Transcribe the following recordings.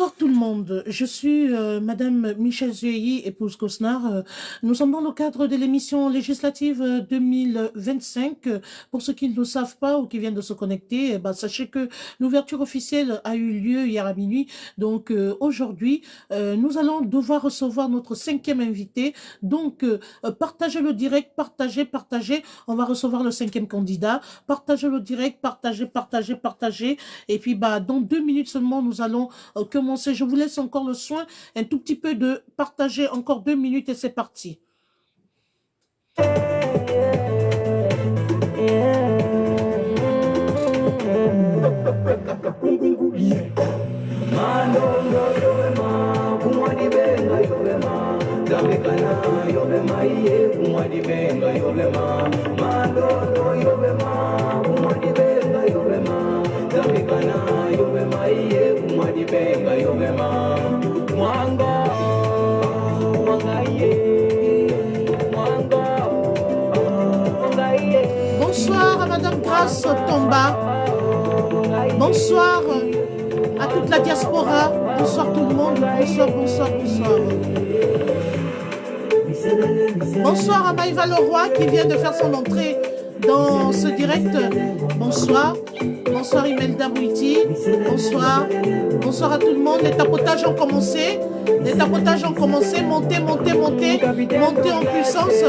Bonsoir tout le monde, je suis Madame Michel Zueyi, épouse Cosnar. Nous sommes dans le cadre de l'émission législative 2025. Pour ceux qui ne le savent pas ou qui viennent de se connecter, sachez que l'ouverture officielle a eu lieu hier à minuit. Donc aujourd'hui, nous allons devoir recevoir notre cinquième invité. Donc partagez le direct, partagez. On va recevoir le cinquième candidat. Partagez le direct, partagez. Et puis dans 2 minutes seulement, nous allons commencer. Je vous laisse encore le soin un tout petit peu de partager encore 2 minutes et c'est parti. Bonsoir à Madame Grace Tomba. Bonsoir à toute la diaspora. Bonsoir tout le monde. Bonsoir. Bonsoir à Maïva Leroy qui vient de faire son entrée dans ce direct. Bonsoir Imelda Bouiti. Bonsoir à tout le monde. Les tapotages ont commencé. Montez en puissance.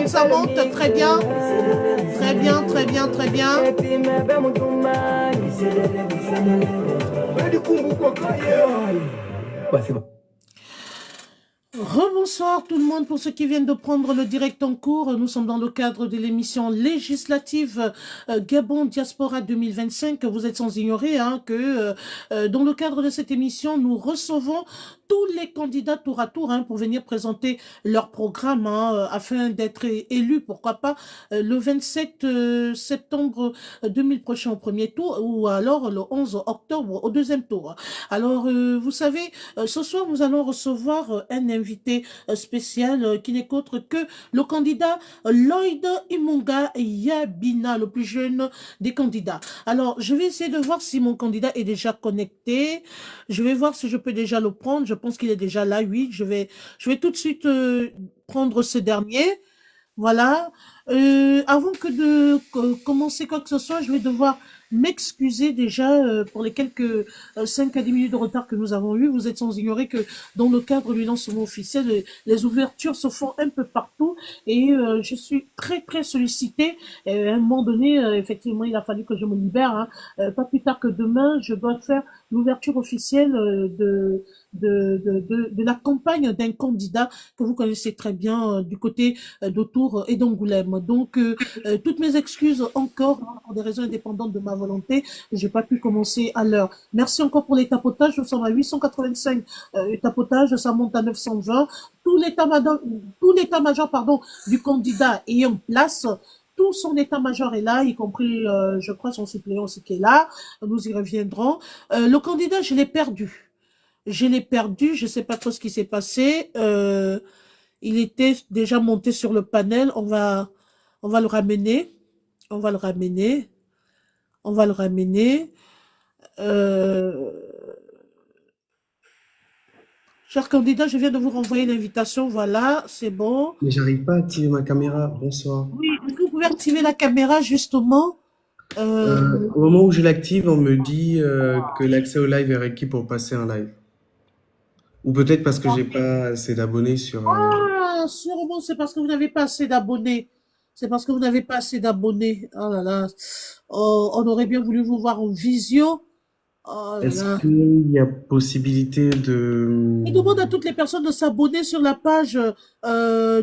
Ça monte. Très bien. C'est bon. Rebonsoir tout le monde pour ceux qui viennent de prendre le direct en cours. Nous sommes dans le cadre de l'émission législative Gabon Diaspora 2025. Vous êtes sans ignorer que dans le cadre de cette émission, nous recevons tous les candidats tour à tour pour venir présenter leur programme afin d'être élus, pourquoi pas, le 27 septembre 2000 prochain au premier tour ou alors le 11 octobre au deuxième tour. Alors, vous savez, ce soir, nous allons recevoir un invité spécial qui n'est qu'autre que le candidat Lloyd Imunga Yabina, le plus jeune des candidats. Alors, je vais essayer de voir si mon candidat est déjà connecté. Je vais voir si je peux déjà le prendre. Je pense qu'il est déjà là, oui. Je vais tout de suite prendre ce dernier. Voilà. Avant que de commencer quoi que ce soit, je vais devoir m'excuser déjà pour les quelques 5 à 10 minutes de retard que nous avons eu. Vous êtes sans ignorer que dans le cadre du lancement officiel, les ouvertures se font un peu partout et je suis très sollicitée. Et à un moment donné, effectivement, il a fallu que je me libère. Pas plus tard que demain, je dois faire l'ouverture officielle de la campagne d'un candidat que vous connaissez très bien du côté d'Autour et d'Angoulême. Donc, toutes mes excuses encore pour des raisons indépendantes de ma volonté. J'ai pas pu commencer à l'heure. Merci encore pour les tapotages. Nous sommes à 885 tapotages, ça monte à 920. Tout l'état-major, du candidat est en place. Tout son état-major est là, y compris, je crois, son suppléant aussi qui est là. Nous y reviendrons. Le candidat, je l'ai perdu. Je sais pas trop ce qui s'est passé. Il était déjà monté sur le panel. On va le ramener. Cher candidat, je viens de vous renvoyer l'invitation. Voilà, c'est bon. Mais j'arrive pas à activer ma caméra. Bonsoir. Oui, est-ce que vous pouvez activer la caméra justement? Au moment où je l'active, on me dit que l'accès au live est requis pour passer un live. Ou peut-être parce que j'ai pas assez d'abonnés sur... Ah, sûrement, c'est parce que vous n'avez pas assez d'abonnés. Oh là là. Oh, on aurait bien voulu vous voir en visio. Oh là Est-ce là. qu'il y a possibilité de... Il demande à toutes les personnes de s'abonner sur la page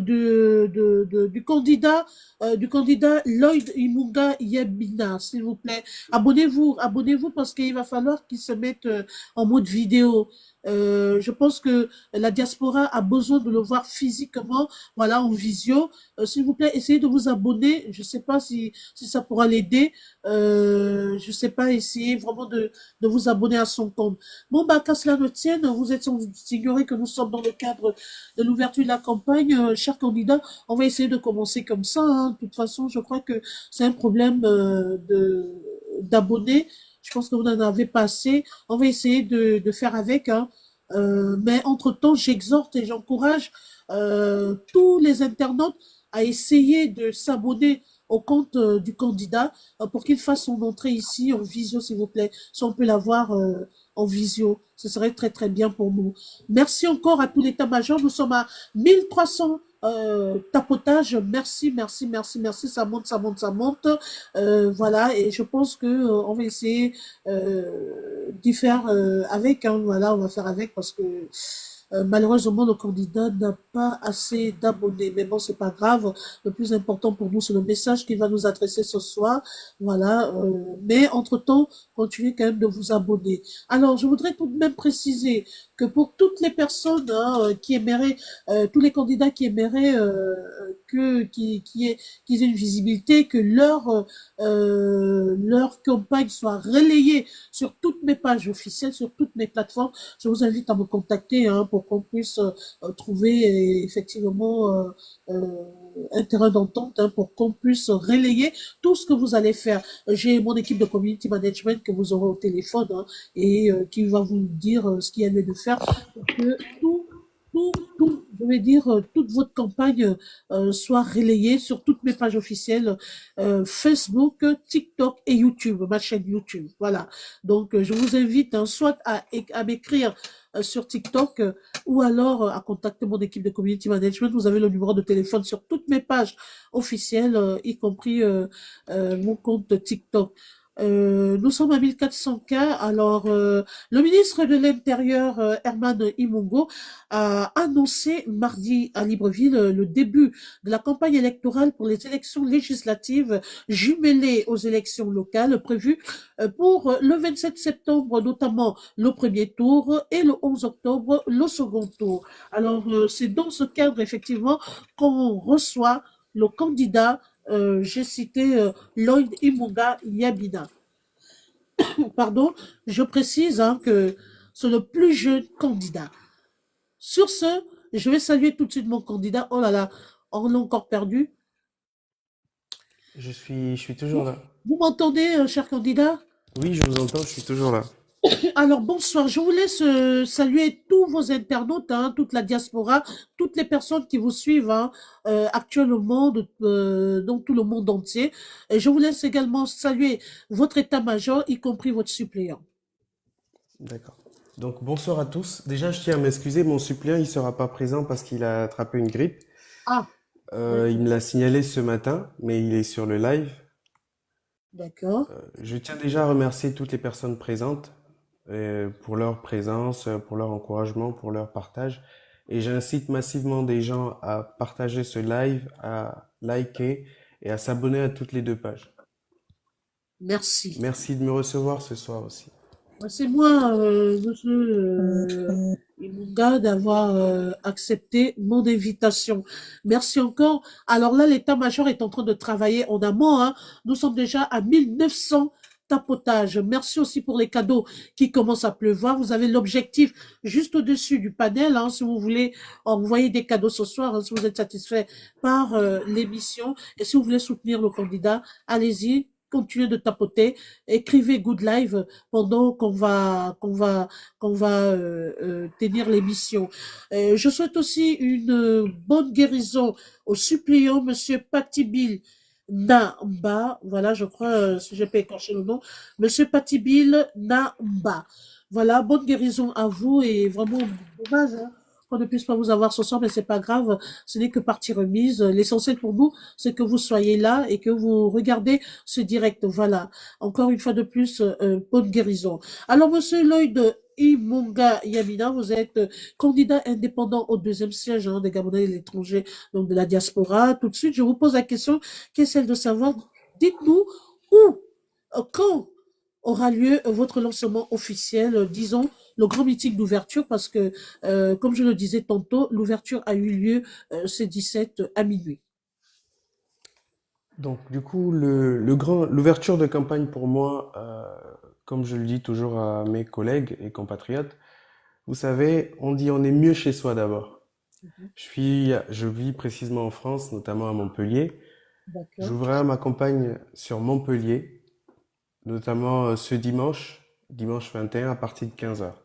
du candidat Lloyd Imunga Yabina, s'il vous plaît. Abonnez-vous parce qu'il va falloir qu'il se mette en mode vidéo. Je pense que la diaspora a besoin de le voir physiquement, voilà, en visio. S'il vous plaît, essayez de vous abonner. Je sais pas si ça pourra l'aider. Je sais pas, essayez vraiment de de vous abonner à son compte. Bon, bah, qu'à cela ne tienne, vous êtes sans ignorer que nous sommes dans le cadre de l'ouverture de la campagne. Chers candidats, on va essayer de commencer comme ça, hein. De toute façon, je crois que c'est un problème d'abonnés. Je pense que vous n'en avez pas assez. On va essayer de faire avec, hein. Mais entre-temps, j'exhorte et j'encourage tous les internautes à essayer de s'abonner au compte du candidat pour qu'il fasse son entrée ici en visio, s'il vous plaît. Si on peut l'avoir en visio, ce serait très très bien pour nous. Merci encore à tout l'état-major. Nous sommes à 1300 tapotages. Merci, merci, merci, merci. Ça monte, ça monte, ça monte. Voilà, et je pense que on va essayer d'y faire avec. Hein, voilà, on va faire avec parce que malheureusement, le candidat n'a pas assez d'abonnés. Mais bon, c'est pas grave. Le plus important pour nous, c'est le message qu'il va nous adresser ce soir. Voilà. Mais entre-temps, continuez quand même de vous abonner. Alors, je voudrais tout de même préciser que pour toutes les personnes hein, qui aimeraient, tous les candidats qui aimeraient qu'ils aient une visibilité, que leur campagne soit relayée sur toutes mes pages officielles, sur toutes mes plateformes, je vous invite à me contacter hein, pour qu'on puisse trouver effectivement un terrain d'entente hein, pour qu'on puisse relayer tout ce que vous allez faire. J'ai mon équipe de community management que vous aurez au téléphone hein, et qui va vous dire ce qu'il y a lieu de faire pour que je vais dire, toute votre campagne soit relayée sur toutes mes pages officielles Facebook, TikTok et YouTube, ma chaîne YouTube. Voilà. Donc, je vous invite hein, soit à m'écrire sur TikTok ou alors à contacter mon équipe de community management. Vous avez le numéro de téléphone sur toutes mes pages officielles, y compris mon compte TikTok. Nous sommes à 1400 cas. Alors, le ministre de l'Intérieur, Herman Imungo, a annoncé mardi à Libreville le début de la campagne électorale pour les élections législatives jumelées aux élections locales prévues pour le 27 septembre, notamment le premier tour et le 11 octobre, le second tour. Alors, c'est dans ce cadre, effectivement, qu'on reçoit le candidat j'ai cité Lloyd Imunga Yabina. Pardon, je précise hein, que c'est le plus jeune candidat. Sur ce, je vais saluer tout de suite mon candidat. Oh là là, on l'a encore perdu. Je suis toujours Vous, là. vous m'entendez, cher candidat? Oui, je vous entends, je suis toujours là. Alors bonsoir, je vous laisse saluer tous vos internautes, hein, toute la diaspora, toutes les personnes qui vous suivent hein, actuellement, donc tout le monde entier. Et je vous laisse également saluer votre état-major, y compris votre suppléant. D'accord. Donc bonsoir à tous. Déjà, je tiens à m'excuser, mon suppléant, il sera pas présent parce qu'il a attrapé une grippe. Ah, Il me l'a signalé ce matin, mais il est sur le live. d'accord. Je tiens déjà à remercier toutes les personnes présentes pour leur présence, pour leur encouragement, pour leur partage. Et j'incite massivement des gens à partager ce live, à liker et à s'abonner à toutes les deux pages. Merci. Merci de me recevoir ce soir aussi. C'est moi, monsieur Imunga, d'avoir accepté mon invitation. Merci encore. Alors là, l'état-major est en train de travailler en amont. Hein. Nous sommes déjà à 1900 tapotages. Merci aussi pour les cadeaux qui commencent à pleuvoir. Vous avez l'objectif juste au-dessus du panel. Hein, si vous voulez envoyer des cadeaux ce soir, hein, si vous êtes satisfait par l'émission et si vous voulez soutenir le candidat, allez-y. Continuez de tapoter, écrivez Good Live pendant qu'on va tenir l'émission. Je souhaite aussi une bonne guérison au suppléant Monsieur Patibil Namba. Voilà, je crois si j'ai pas écorché le nom, Monsieur Patibil Namba. Voilà, bonne guérison à vous et vraiment dommage. Hein, qu'on ne puisse pas vous avoir ce soir, mais c'est pas grave, ce n'est que partie remise. L'essentiel pour nous, c'est que vous soyez là et que vous regardez ce direct. Voilà. Encore une fois de plus, bonne guérison. Alors, monsieur Lloyd Imunga Yamina, vous êtes candidat indépendant au deuxième siège hein, des Gabonais et de l'étranger, donc de la diaspora. Tout de suite, je vous pose la question qui est celle de savoir, dites-nous où, quand aura lieu votre lancement officiel, disons, le grand meeting d'ouverture, parce que, comme je le disais tantôt, l'ouverture a eu lieu ce 17 à minuit. Donc, du coup, l'ouverture de campagne pour moi comme je le dis toujours à mes collègues et compatriotes, vous savez, on dit on est mieux chez soi d'abord. Mhm. Je vis précisément en France, notamment à Montpellier. D'accord. J'ouvrirai ma campagne sur Montpellier, notamment ce dimanche, dimanche 21 à partir de 15 heures.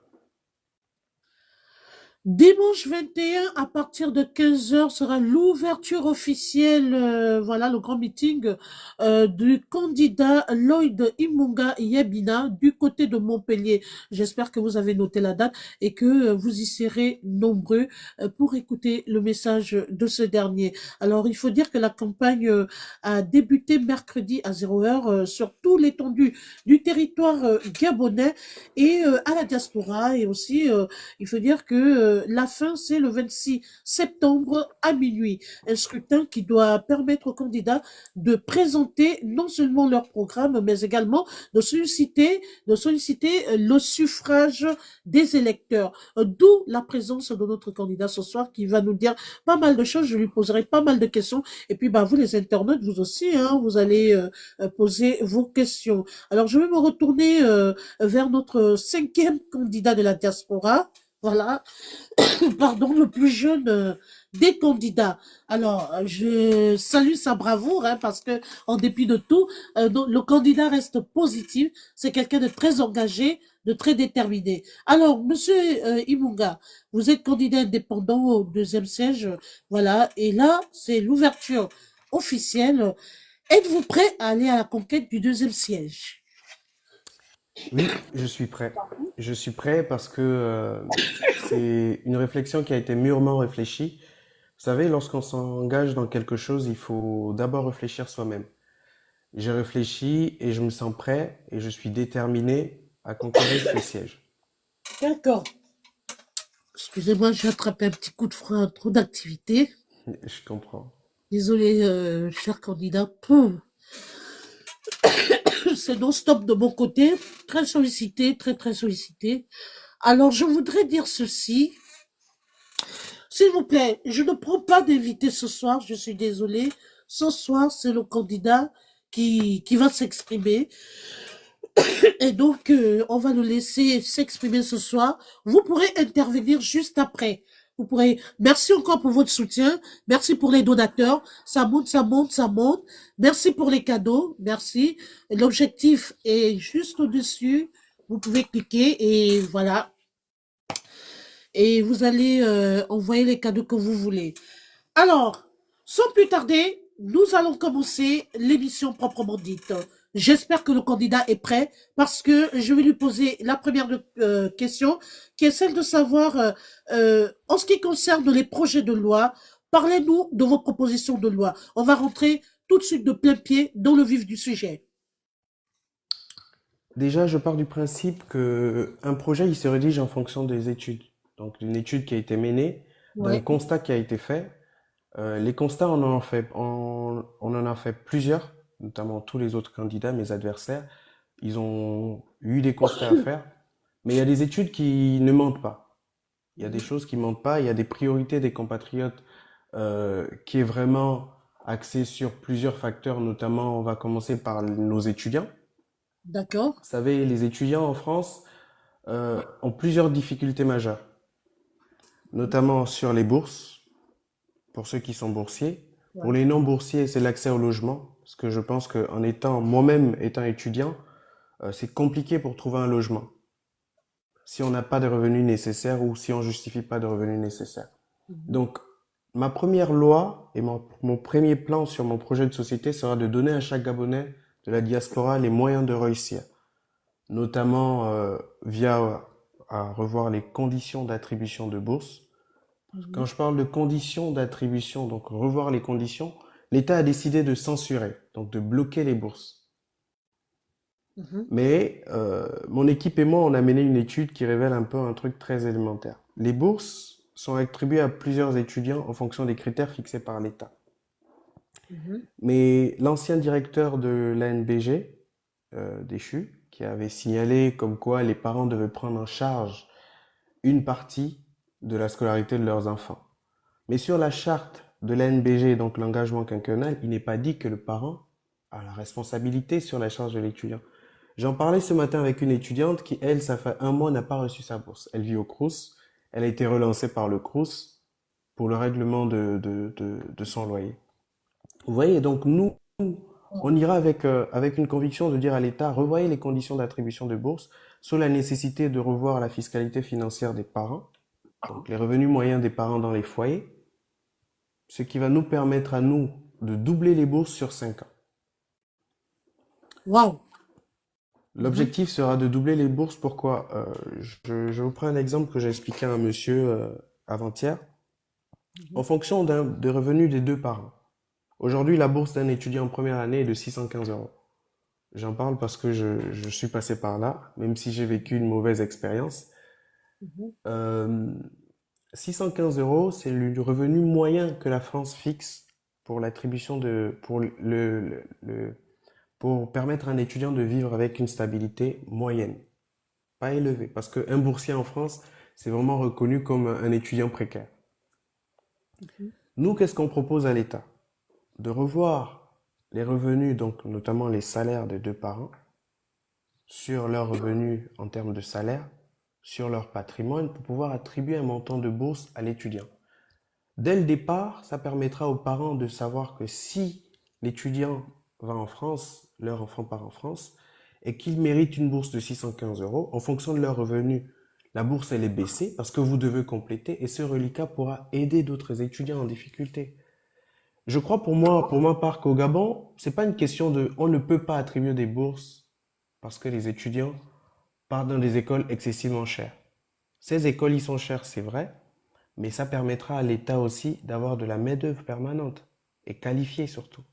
Dimanche 21 à partir de 15 heures sera l'ouverture officielle, voilà, le grand meeting du candidat Lloyd Imunga Yebina du côté de Montpellier. J'espère que vous avez noté la date et que vous y serez nombreux pour écouter le message de ce dernier. Alors, il faut dire que la campagne a débuté mercredi à 0 heure sur tout l'étendue du territoire gabonais et à la diaspora et aussi il faut dire que la fin, c'est le 26 septembre à minuit. Un scrutin qui doit permettre aux candidats de présenter non seulement leur programme, mais également de solliciter le suffrage des électeurs. D'où la présence de notre candidat ce soir qui va nous dire pas mal de choses. Je lui poserai pas mal de questions. Et puis, bah, vous, les internautes, vous aussi, hein, vous allez poser vos questions. Alors, je vais me retourner vers notre cinquième candidat de la diaspora. Voilà, pardon, le plus jeune des candidats. Alors, je salue sa bravoure, hein, parce que en dépit de tout, le candidat reste positif. C'est quelqu'un de très engagé, de très déterminé. Alors, Monsieur Imunga, vous êtes candidat indépendant au deuxième siège, voilà, et là, c'est l'ouverture officielle. Êtes-vous prêt à aller à la conquête du deuxième siège? Oui, je suis prêt. Je suis prêt parce que c'est une réflexion qui a été mûrement réfléchie. Vous savez, lorsqu'on s'engage dans quelque chose, il faut d'abord réfléchir soi-même. J'ai réfléchi et je me sens prêt et je suis déterminé à conquérir ce siège. D'accord. Excusez-moi, j'ai attrapé un petit coup de frein, trop d'activité. Je comprends. Désolé, cher candidat. Pouf. C'est non-stop de mon côté. Très sollicité, très, très sollicité. Alors, je voudrais dire ceci. S'il vous plaît, je ne prends pas d'invité ce soir. Je suis désolée. Ce soir, c'est le candidat qui va s'exprimer. Et donc, on va le laisser s'exprimer ce soir. Vous pourrez intervenir juste après. Vous pourrez. Merci encore pour votre soutien. Merci pour les donateurs. Ça monte, ça monte, ça monte. Merci pour les cadeaux. Merci. L'objectif est juste au-dessus. Vous pouvez cliquer et voilà. Et vous allez envoyer les cadeaux que vous voulez. Alors, sans plus tarder, nous allons commencer l'émission proprement dite. J'espère que le candidat est prêt parce que je vais lui poser la première question qui est celle de savoir, en ce qui concerne les projets de loi, parlez-nous de vos propositions de loi. On va rentrer tout de suite de plein pied dans le vif du sujet. Déjà, je pars du principe que un projet, il se rédige en fonction des études. Donc, d'une étude qui a été menée, d'un Ouais, constat qui a été fait. Les constats, on en a fait plusieurs, notamment tous les autres candidats, mes adversaires. Ils ont eu des constats à faire, mais il y a des études qui ne mentent pas. Il y a des choses qui mentent pas. Il y a des priorités des compatriotes qui est vraiment axée sur plusieurs facteurs, notamment on va commencer par nos étudiants. d'accord, Vous savez, les étudiants en France ont plusieurs difficultés majeures, notamment sur les bourses, pour ceux qui sont boursiers. Pour ouais. les non-boursiers, c'est l'accès au logement, parce que je pense qu'en étant moi-même étant étudiant, c'est compliqué pour trouver un logement si on n'a pas de revenus nécessaires ou si on justifie pas de revenus nécessaires. Mhm. Donc, ma première loi et mon premier plan sur mon projet de société sera de donner à chaque Gabonais de la diaspora les moyens de réussir, notamment via à revoir les conditions d'attribution de bourse. Quand Mhm. je parle de conditions d'attribution, donc revoir les conditions, l'État a décidé de censurer, donc de bloquer les bourses. Mhm. Mais mon équipe et moi, on a mené une étude qui révèle un peu un truc très élémentaire. Les bourses sont attribuées à plusieurs étudiants en fonction des critères fixés par l'État. Mhm. Mais l'ancien directeur de l'ANBG, déchu, qui avait signalé comme quoi les parents devaient prendre en charge une partie de la scolarité de leurs enfants. Mais sur la charte de l'ANBG, donc l'engagement quinquennal, il n'est pas dit que le parent a la responsabilité sur la charge de l'étudiant. J'en parlais ce matin avec une étudiante qui, elle, ça fait un mois, n'a pas reçu sa bourse. Elle vit au Crous. Elle a été relancée par le Crous pour le règlement de son loyer. Vous voyez, donc nous, on ira avec une conviction de dire à l'État, revoyez les conditions d'attribution de bourse, sur la nécessité de revoir la fiscalité financière des parents, donc les revenus moyens des parents dans les foyers, ce qui va nous permettre à nous de doubler les bourses sur 5 ans. Waouh. Mhm, L'objectif sera de doubler les bourses. Pourquoi? Je vous prends un exemple que j'ai expliqué à un monsieur avant-hier. En mhm. fonction des revenus des deux parents. Aujourd'hui, la bourse d'un étudiant en première année est de 615 euros. J'en parle parce que je suis passé par là, même si j'ai vécu une mauvaise expérience. Mhm. Euh, 615 euros, c'est le revenu moyen que la France fixe pour l'attribution pour permettre à un étudiant de vivre avec une stabilité moyenne, pas élevée, parce qu'un boursier en France, c'est vraiment reconnu comme un étudiant précaire. Mhm. Nous, qu'est-ce qu'on propose à l'État? De revoir les revenus, donc notamment les salaires des deux parents, sur leurs revenus en termes de salaire, sur leur patrimoine, pour pouvoir attribuer un montant de bourse à l'étudiant. Dès le départ, ça permettra aux parents de savoir que si l'étudiant va en France, leur enfant part en France, et qu'il mérite une bourse de 615 euros, en fonction de leurs revenus, la bourse elle est baissée parce que vous devez compléter et ce reliquat pourra aider d'autres étudiants en difficulté. Je crois pour moi, pour ma part, qu'au Gabon, c'est pas une question de, on ne peut pas attribuer des bourses parce que les étudiants partent dans des écoles excessivement chères. Ces écoles y sont chères, c'est vrai, mais ça permettra à l'État aussi d'avoir de la main-d'œuvre permanente et qualifiée surtout.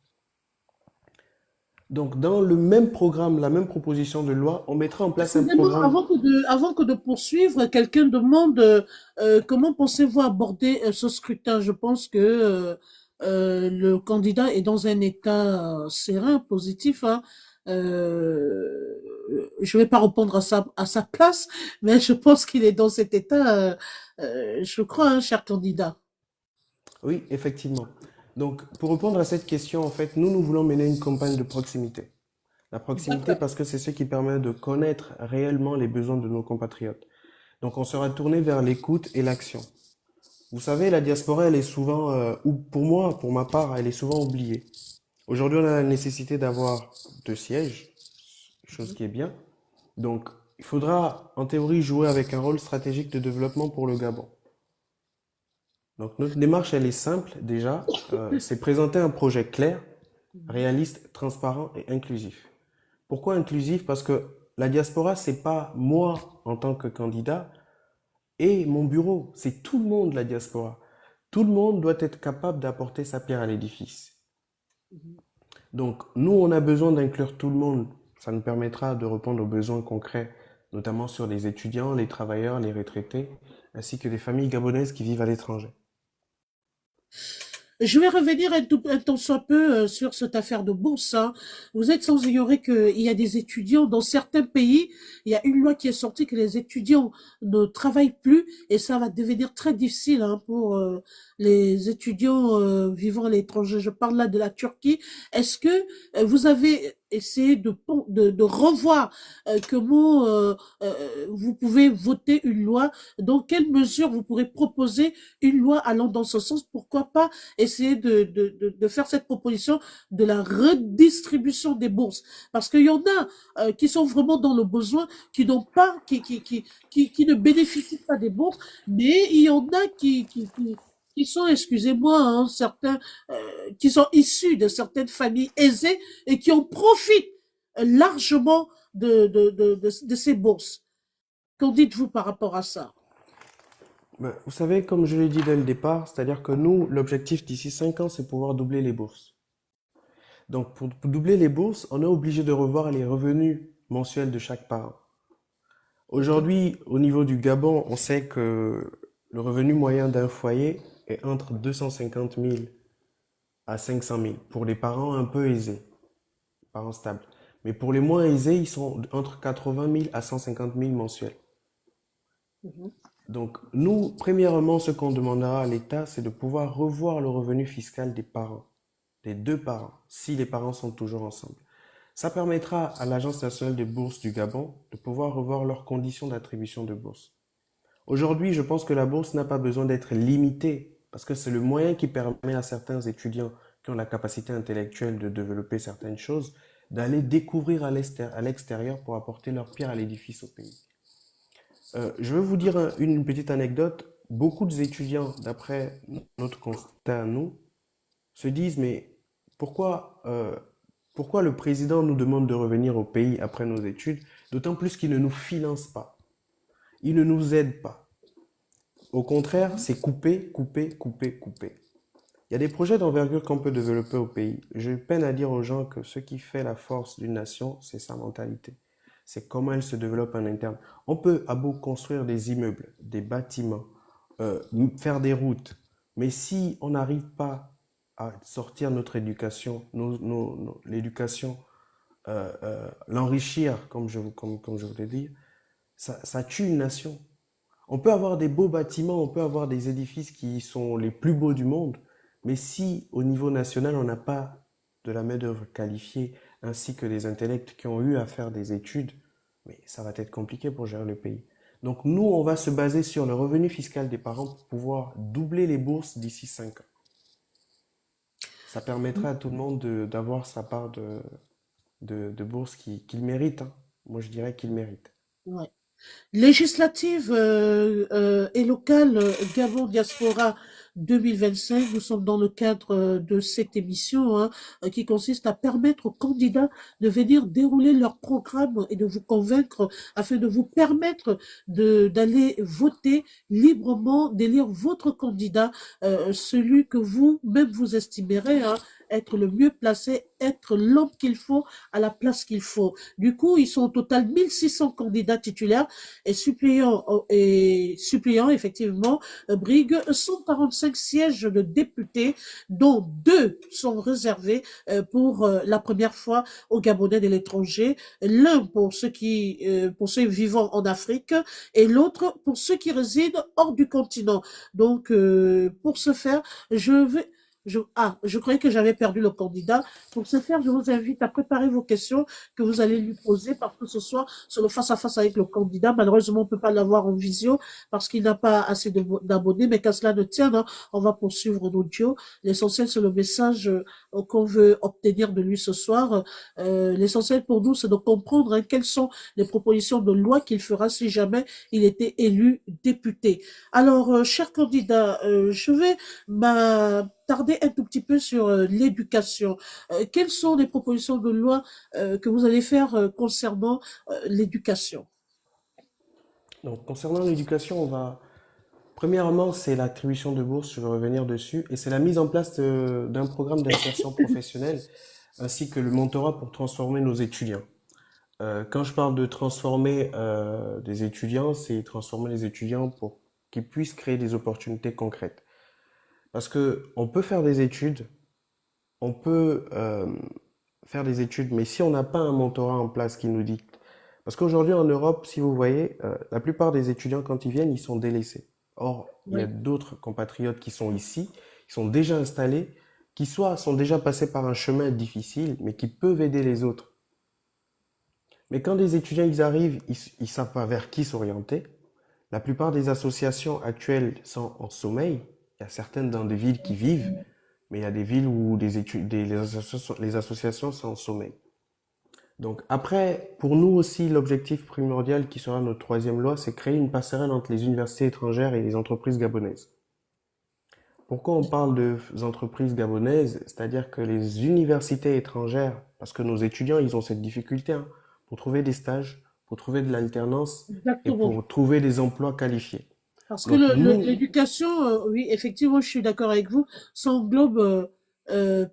Donc, dans le même programme, la même proposition de loi, on mettra en place un Excusez-moi, programme. avant que de poursuivre, quelqu'un demande comment pensez-vous aborder ce scrutin? Je pense que le candidat est dans un état serein, positif, hein. Je ne vais pas répondre à sa place, mais je pense qu'il est dans cet état, je crois, hein, cher candidat. Oui, effectivement. Donc, pour répondre à cette question, en fait, nous voulons mener une campagne de proximité. La proximité D'accord. parce que c'est ce qui permet de connaître réellement les besoins de nos compatriotes. Donc, on sera tourné vers l'écoute et l'action. Vous savez, la diaspora, elle est souvent, ou pour moi, pour ma part, elle est souvent oubliée. Aujourd'hui, on a la nécessité d'avoir 2 sièges, chose qui est bien. Donc, il faudra, en théorie, jouer avec un rôle stratégique de développement pour le Gabon. Donc, notre démarche, elle est simple déjà. C'est présenter un projet clair, réaliste, transparent et inclusif. Pourquoi inclusif? Parce que la diaspora, c'est pas moi en tant que candidat et mon bureau, c'est tout le monde la diaspora. Tout le monde doit être capable d'apporter sa pierre à l'édifice. Donc, nous, on a besoin d'inclure tout le monde. Ça nous permettra de répondre aux besoins concrets, notamment sur les étudiants, les travailleurs, les retraités, ainsi que les familles gabonaises qui vivent à l'étranger. Je vais revenir un tant soit peu sur cette affaire de bourse, hein. Vous êtes sans ignorer qu'il y a des étudiants dans certains pays, il y a une loi qui est sortie que les étudiants ne travaillent plus et ça va devenir très difficile, hein, pour les étudiants vivant à l'étranger. Je parle là de la Turquie. Est-ce que vous avez essayé de revoir comment vous pouvez voter une loi, dans quelle mesure vous pourrez proposer une loi allant dans ce sens? Pourquoi pas essayer de faire cette proposition de la redistribution des bourses. Parce qu'il y en a qui sont vraiment dans le besoin, qui n'ont pas, qui ne bénéficient pas des bourses, mais il y en a qui sont, excusez-moi, hein, certains, qui sont issus de certaines familles aisées et qui en profitent largement de ces bourses. Qu'en dites-vous par rapport à ça? Ben, vous savez, comme je l'ai dit dès le départ, c'est-à-dire que nous, l'objectif d'ici 5 ans, c'est pouvoir doubler les bourses. Donc, pour doubler les bourses, on est obligé de revoir les revenus mensuels de chaque parent. Aujourd'hui, au niveau du Gabon, on sait que le revenu moyen d'un foyer est entre 250 000 à 500 000 pour les parents un peu aisés, parents stables. Mais pour les moins aisés, ils sont entre 80 000 à 150 000 mensuels. Mhm. Donc, nous, premièrement, ce qu'on demandera à l'État, c'est de pouvoir revoir le revenu fiscal des parents, des deux parents, si les parents sont toujours ensemble. Ça permettra à l'Agence nationale des bourses du Gabon de pouvoir revoir leurs conditions d'attribution de bourse. Aujourd'hui, je pense que la bourse n'a pas besoin d'être limitée parce que c'est le moyen qui permet à certains étudiants qui ont la capacité intellectuelle de développer certaines choses d'aller découvrir à l'extérieur pour apporter leur pierre à l'édifice au pays. Je veux vous dire une petite anecdote. Beaucoup d'étudiants, d'après notre constat à nous, se disent, mais pourquoi, pourquoi le président nous demande de revenir au pays après nos études, d'autant plus qu'il ne nous finance pas, il ne nous aide pas. Au contraire, c'est couper, couper, couper, couper. Il y a des projets d'envergure qu'on peut développer au pays. Je peine à dire aux gens que ce qui fait la force d'une nation, c'est sa mentalité. C'est comment elle se développe en interne. On peut à beau construire des immeubles, des bâtiments, faire des routes, mais si on n'arrive pas à sortir notre éducation, l'éducation, l'enrichir, comme je voulais dire, ça tue une nation. On peut avoir des beaux bâtiments, on peut avoir des édifices qui sont les plus beaux du monde, mais si au niveau national, on n'a pas de la main-d'œuvre qualifiée, ainsi que des intellects qui ont eu à faire des études, mais ça va être compliqué pour gérer le pays. Donc nous, on va se baser sur le revenu fiscal des parents pour pouvoir doubler les bourses d'ici 5 ans. Ça permettra à tout le monde d'avoir sa part de bourse qu'il mérite, hein. Moi, je dirais qu'il mérite. Ouais. Législative et locale Gabon Diaspora 2025, nous sommes dans le cadre de cette émission qui consiste à permettre aux candidats de venir dérouler leur programme et de vous convaincre afin de vous permettre d'aller voter librement, d'élire votre candidat, celui que vous-même vous estimerez être le mieux placé, être l'homme qu'il faut à la place qu'il faut. Du coup, ils sont au total 1600 candidats titulaires et suppléants, effectivement, brigue 145 sièges de députés, dont 2 sont réservés pour la première fois aux Gabonais de l'étranger, l'un pour ceux vivant en Afrique et l'autre pour ceux qui résident hors du continent. Donc, pour ce faire, je croyais que j'avais perdu le candidat. Pour ce faire, je vous invite à préparer vos questions que vous allez lui poser parce que ce soir, c'est le face-à-face avec le candidat. Malheureusement, on ne peut pas l'avoir en visio parce qu'il n'a pas assez d'abonnés, mais qu'à cela ne tienne, on va poursuivre en audio. L'essentiel, c'est le message qu'on veut obtenir de lui ce soir. L'essentiel pour nous, c'est de comprendre quelles sont les propositions de loi qu'il fera si jamais il était élu député. Alors, cher candidat, je vais m'attarder un tout petit peu sur l'éducation. Quelles sont les propositions de loi que vous allez faire concernant l'éducation? Donc, concernant l'éducation, premièrement, c'est l'attribution de bourses, je vais revenir dessus, et c'est la mise en place d'un programme d'insertion professionnelle, ainsi que le mentorat pour transformer nos étudiants. Quand je parle de transformer des étudiants, c'est transformer les étudiants pour qu'ils puissent créer des opportunités concrètes. Parce que on peut faire des études, on peut faire des études, mais si on n'a pas un mentorat en place qui nous dicte, parce qu'aujourd'hui en Europe, si vous voyez, la plupart des étudiants quand ils viennent, ils sont délaissés. Or, il y a Oui. d'autres compatriotes qui sont ici, qui sont déjà installés, qui soit sont déjà passés par un chemin difficile, mais qui peuvent aider les autres. Mais quand des étudiants ils arrivent, ils savent pas vers qui s'orienter. La plupart des associations actuelles sont en sommeil. Il y a certaines dans des villes qui vivent, mais il y a des villes où les associations sont en sommeil. Donc après, pour nous aussi, l'objectif primordial qui sera notre troisième loi, c'est créer une passerelle entre les universités étrangères et les entreprises gabonaises. Pourquoi on parle de entreprises gabonaises? C'est-à-dire que les universités étrangères, parce que nos étudiants, ils ont cette difficulté, hein, pour trouver des stages, pour trouver de l'alternance et Exactement. pour trouver des emplois qualifiés. Parce que Donc nous, l'éducation, oui, effectivement, je suis d'accord avec vous, ça englobe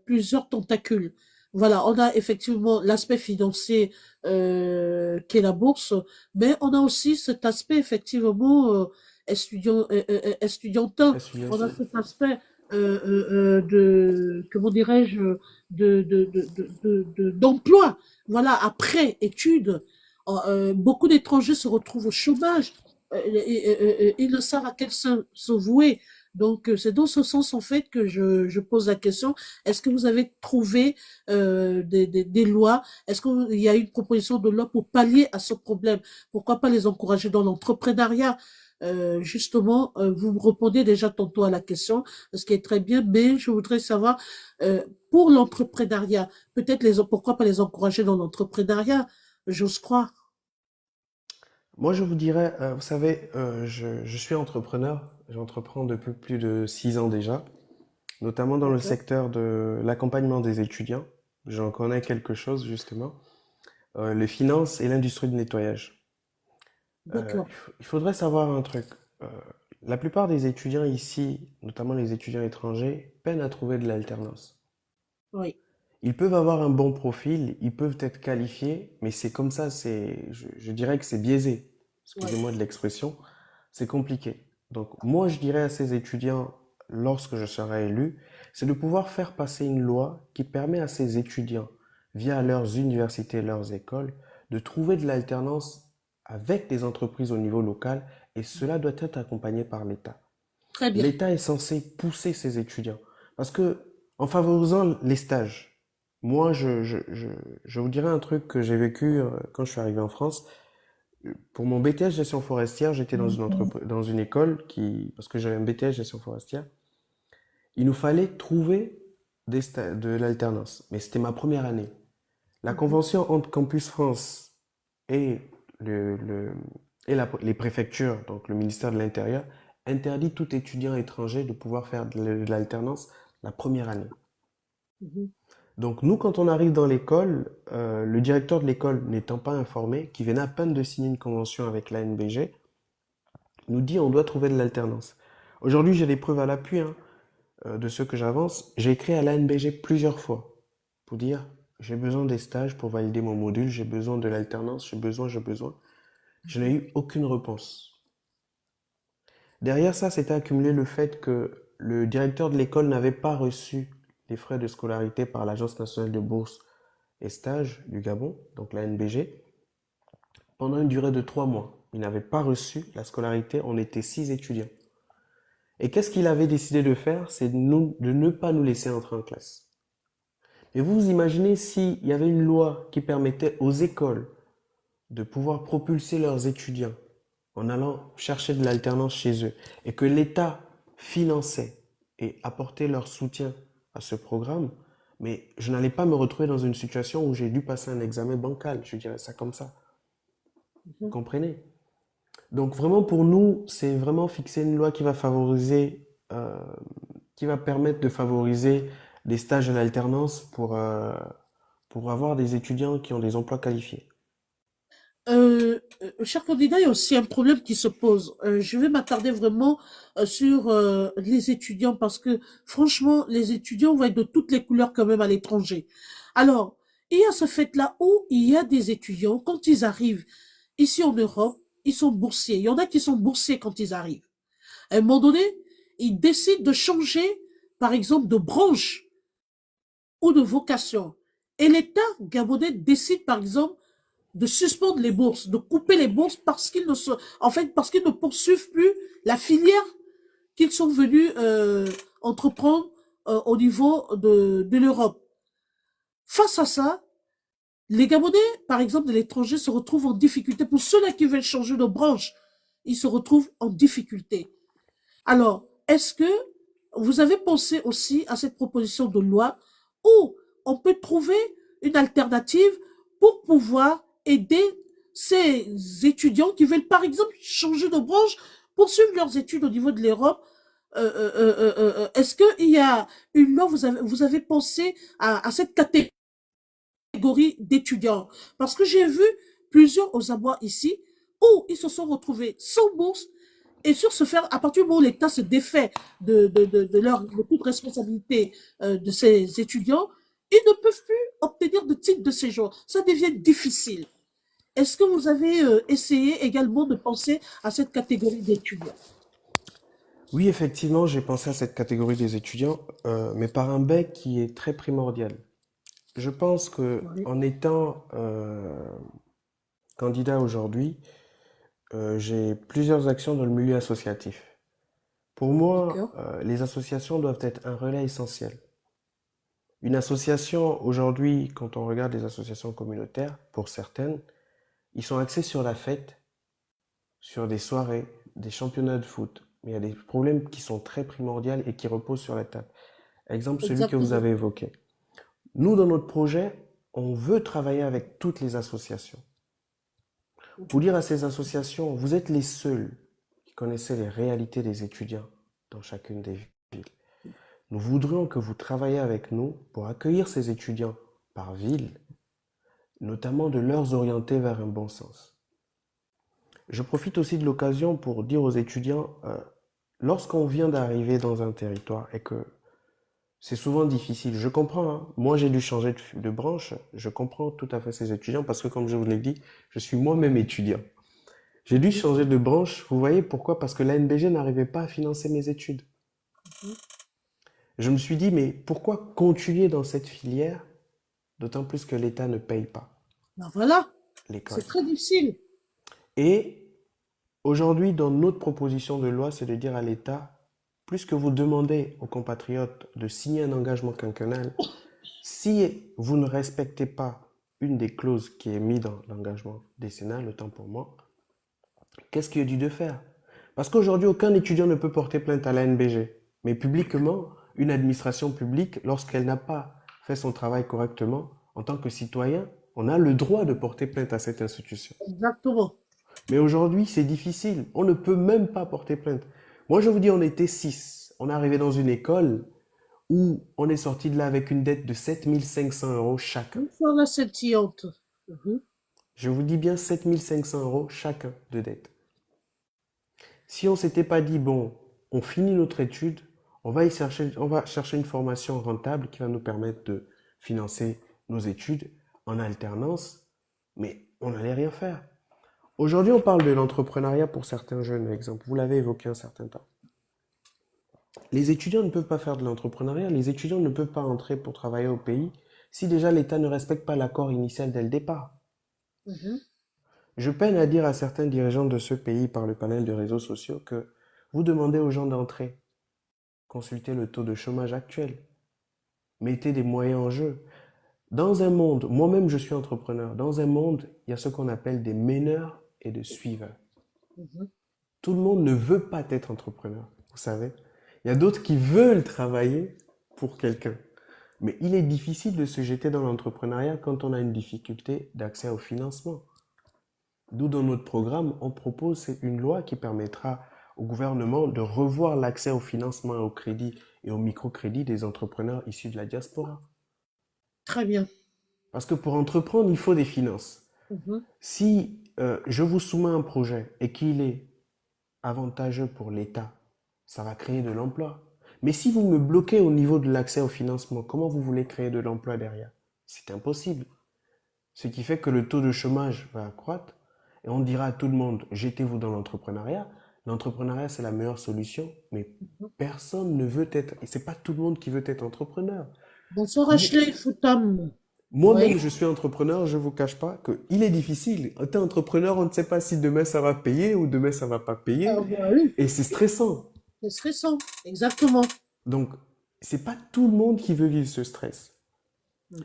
plusieurs tentacules. Voilà, on a effectivement l'aspect financier qui est la bourse, mais on a aussi cet aspect effectivement estudiantin. On a estudiants, cet aspect comment dirais-je, d'emploi. Voilà, après études, beaucoup d'étrangers se retrouvent au chômage. Ils ne savent à quel sein se vouer. Donc, c'est dans ce sens, en fait, que je pose la question. Est-ce que vous avez trouvé des lois? Est-ce qu'il y a une proposition de loi pour pallier à ce problème? Pourquoi pas les encourager dans l'entrepreneuriat? Justement, vous me répondez déjà tantôt à la question, ce qui est très bien, mais je voudrais savoir, euh, pour l'entrepreneuriat, peut-être pourquoi pas les encourager dans l'entrepreneuriat? J'ose croire. Moi, je vous dirais, vous savez, je suis entrepreneur. J'entreprends depuis plus de 6 ans déjà, notamment dans le D'accord, secteur de l'accompagnement des étudiants. J'en connais quelque chose, justement. Les finances et l'industrie du nettoyage. d'accord, Il faudrait savoir un truc. Euh, la plupart des étudiants ici, notamment les étudiants étrangers, peinent à trouver de l'alternance. oui, Ils peuvent avoir un bon profil, ils peuvent être qualifiés, mais c'est comme ça, je dirais que c'est biaisé. oui. Excusez-moi de l'expression, c'est compliqué. Donc, moi, je dirais à ces étudiants, lorsque je serai élu, c'est de pouvoir faire passer une loi qui permet à ces étudiants, via leurs universités, leurs écoles, de trouver de l'alternance avec des entreprises au niveau local, et cela doit être accompagné par l'État. Très bien. L'État est censé pousser ses étudiants. Parce que, en favorisant les stages, moi, je vous dirais un truc que j'ai vécu quand je suis arrivé en France. Pour mon BTS gestion forestière, j'étais dans une école parce que j'avais un BTS gestion forestière, il nous fallait trouver de l'alternance. Mais c'était ma première année. La Mhm. convention entre Campus France et, le, le- les préfectures, donc le ministère de l'Intérieur, interdit tout étudiant étranger de pouvoir faire de l'alternance la première année. Mhm. Donc nous, quand on arrive dans l'école, le directeur de l'école n'étant pas informé, qui venait à peine de signer une convention avec la NBG, nous dit on doit trouver de l'alternance. Aujourd'hui, j'ai des preuves à l'appui hein, de ce que j'avance. J'ai écrit à la NBG plusieurs fois pour dire j'ai besoin des stages pour valider mon module, j'ai besoin de l'alternance, j'ai besoin. Je n'ai eu aucune réponse. Derrière ça, s'était accumulé le fait que le directeur de l'école n'avait pas reçu les frais de scolarité par l'Agence nationale de bourse et stages du Gabon, donc la NBG, pendant une durée de 3 mois. Il n'avait pas reçu la scolarité, on était 6 étudiants. Et qu'est-ce qu'il avait décidé de faire? C'est de ne pas nous laisser entrer en classe. Et vous vous imaginez s'il y avait une loi qui permettait aux écoles de pouvoir propulser leurs étudiants en allant chercher de l'alternance chez eux et que l'État finançait et apportait leur soutien à ce programme, mais je n'allais pas me retrouver dans une situation où j'ai dû passer un examen bancal, je dirais ça comme ça. Vous Mhm. comprenez? Donc vraiment pour nous, c'est vraiment fixer une loi qui va favoriser, qui va permettre de favoriser des stages à l'alternance pour avoir des étudiants qui ont des emplois qualifiés. Cher candidat, il y a aussi un problème qui se pose. Je vais m'attarder vraiment sur les étudiants parce que franchement, les étudiants vont être de toutes les couleurs quand même à l'étranger. Alors, il y a ce fait-là où il y a des étudiants, quand ils arrivent ici en Europe, ils sont boursiers. Il y en a qui sont boursiers quand ils arrivent. À un moment donné, ils décident de changer, par exemple, de branche ou de vocation. Et l'État gabonais décide, par exemple, de suspendre les bourses, de couper les bourses parce qu'ils ne se, en fait, parce qu'ils ne poursuivent plus la filière qu'ils sont venus entreprendre au niveau de l'Europe. Face à ça, les Gabonais, par exemple, de l'étranger, se retrouvent en difficulté. Pour ceux-là qui veulent changer de branche, ils se retrouvent en difficulté. Alors, est-ce que vous avez pensé aussi à cette proposition de loi où on peut trouver une alternative pour pouvoir aider ces étudiants qui veulent, par exemple, changer de branche, poursuivre leurs études au niveau de l'Europe? Est-ce qu'il y a une loi, vous avez pensé à cette catégorie d'étudiants? Parce que j'ai vu plusieurs aux abois ici où ils se sont retrouvés sans bourse et sur ce faire, à partir du moment où l'État se défait de toute responsabilité de ces étudiants, ils ne peuvent plus obtenir de titre de séjour. Ça devient difficile. Est-ce que vous avez essayé également de penser à cette catégorie d'étudiants? Oui, effectivement, j'ai pensé à cette catégorie des étudiants, mais par un biais qui est très primordial. Je pense que Oui. en étant candidat aujourd'hui, j'ai plusieurs actions dans le milieu associatif. Pour moi, D'accord. les associations doivent être un relais essentiel. Une association, aujourd'hui, quand on regarde les associations communautaires, pour certaines, ils sont axés sur la fête, sur des soirées, des championnats de foot. Mais il y a des problèmes qui sont très primordiaux et qui reposent sur la table. Exemple, celui que vous Exactement. avez évoqué. Nous, dans notre projet, on veut travailler avec toutes les associations. Pour Mhm. dire à ces associations, vous êtes les seuls qui connaissez les réalités des étudiants dans chacune des villes. Nous voudrions que vous travailliez avec nous pour accueillir ces étudiants par ville, notamment de leur orienter vers un bon sens. Je profite aussi de l'occasion pour dire aux étudiants, lorsqu'on vient d'arriver dans un territoire et que c'est souvent difficile, je comprends, hein. Moi j'ai dû changer de branche, je comprends tout à fait ces étudiants parce que comme je vous l'ai dit, je suis moi-même étudiant. J'ai dû changer de branche, vous voyez pourquoi? Parce que l'ANBG n'arrivait pas à financer mes études. Mhm. Je me suis dit, mais pourquoi continuer dans cette filière, d'autant plus que l'État ne paye pas Ben voilà, l'école. c'est très difficile. Et aujourd'hui, dans notre proposition de loi, c'est de dire à l'État, plus que vous demandez aux compatriotes de signer un engagement quinquennal, si vous ne respectez pas une des clauses qui est mise dans l'engagement décennal, autant pour moi, qu'est-ce qu'il est dû de faire? Parce qu'aujourd'hui, aucun étudiant ne peut porter plainte à l'ANBG. Mais publiquement, une administration publique, lorsqu'elle n'a pas fait son travail correctement, en tant que citoyen, on a le droit de porter plainte à cette institution. Exactement. Mais aujourd'hui, c'est difficile. On ne peut même pas porter plainte. Moi, je vous dis, on était six. On est arrivé dans une école où on est sorti de là avec une dette de 7 500 € chacun. Une fois la scintillante. Mhm. Je vous dis bien 7 500 € chacun de dette. Si on s'était pas dit, bon, on finit notre étude, on va chercher une formation rentable qui va nous permettre de financer nos études en alternance, mais on n'allait rien faire. Aujourd'hui, on parle de l'entrepreneuriat pour certains jeunes, exemple. Vous l'avez évoqué un certain temps. Les étudiants ne peuvent pas faire de l'entrepreneuriat, les étudiants ne peuvent pas entrer pour travailler au pays si déjà l'État ne respecte pas l'accord initial dès le départ. Mhm. Je peine à dire à certains dirigeants de ce pays par le panel de réseaux sociaux que vous demandez aux gens d'entrer. Consultez le taux de chômage actuel. Mettez des moyens en jeu. Dans un monde, moi-même je suis entrepreneur, dans un monde, il y a ce qu'on appelle des meneurs et des suiveurs. Mhm. Tout le monde ne veut pas être entrepreneur, vous savez. Il y a d'autres qui veulent travailler pour quelqu'un. Mais il est difficile de se jeter dans l'entrepreneuriat quand on a une difficulté d'accès au financement. D'où dans notre programme, on propose une loi qui permettra au gouvernement de revoir l'accès au financement, au crédit et au microcrédit des entrepreneurs issus de la diaspora. Très bien. Parce que pour entreprendre, il faut des finances. Mhm. Si je vous soumets un projet et qu'il est avantageux pour l'État, ça va créer de l'emploi. Mais si vous me bloquez au niveau de l'accès au financement, comment vous voulez créer de l'emploi derrière? C'est impossible. Ce qui fait que le taux de chômage va accroître et on dira à tout le monde, jetez-vous dans l'entrepreneuriat. L'entrepreneuriat, c'est la meilleure solution, mais personne ne veut être, et c'est pas tout le monde qui veut être entrepreneur. Bonsoir Mo- Ashley Foutam. Oui. Moi-même, je suis entrepreneur, je vous cache pas que il est difficile. Quand t'es entrepreneur, on ne sait pas si demain ça va payer ou demain ça va pas payer. Ah bah oui, Et c'est stressant. c'est stressant. Exactement. Donc, c'est pas tout le monde qui veut vivre ce stress.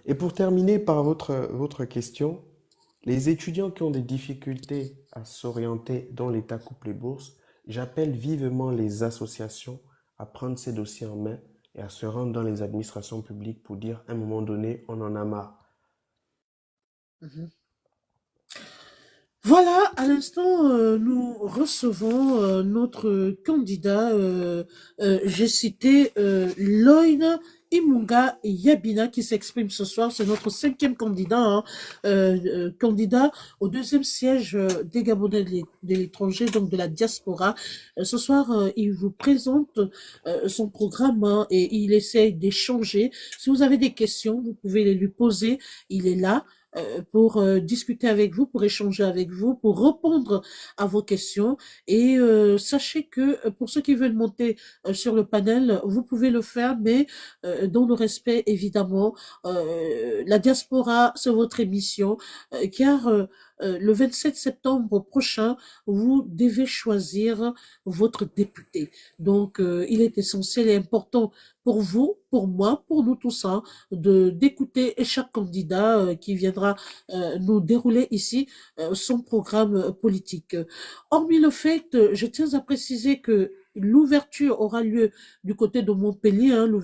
Et pour terminer par votre question, les étudiants qui ont des difficultés à s'orienter dans l'État coupe les bourses, j'appelle vivement les associations à prendre ces dossiers en main et à se rendre dans les administrations publiques pour dire à un moment donné, on en a marre. Mhm. Voilà, à l'instant, nous recevons notre candidat. J'ai cité Lloyd Imunga Yabina qui s'exprime ce soir. C'est notre cinquième candidat, hein, candidat au deuxième siège des Gabonais de l'étranger, donc de la diaspora. Ce soir, il vous présente son programme hein, et il essaye d'échanger. Si vous avez des questions, vous pouvez les lui poser. Il est là pour discuter avec vous, pour échanger avec vous, pour répondre à vos questions. Et sachez que pour ceux qui veulent monter sur le panel, vous pouvez le faire, mais dans le respect, évidemment. La diaspora, c'est votre émission, car le 27 septembre prochain, vous devez choisir votre député. Donc, il est essentiel et important pour vous, pour moi, pour nous tous, hein, d'écouter chaque candidat qui viendra nous dérouler ici son programme politique. Hormis le fait, je tiens à préciser que l'ouverture aura lieu du côté de Montpellier, hein, le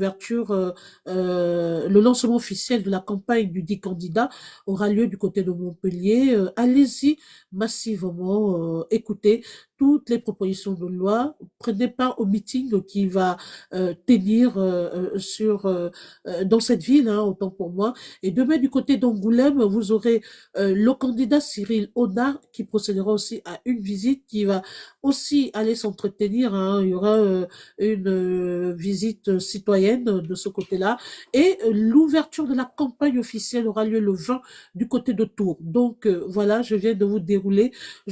lancement officiel de la campagne du dit candidat aura lieu du côté de Montpellier. Allez-y massivement, écoutez toutes les propositions de loi, prenez part au meeting qui va tenir dans cette ville, hein, autant pour moi. Et demain, du côté d'Angoulême, vous aurez le candidat Cyril Honard qui procédera aussi à une visite qui va aussi aller s'entretenir, hein. Il y aura une visite citoyenne de ce côté-là. Et l'ouverture de la campagne officielle aura lieu le 20 du côté de Tours. Donc voilà, je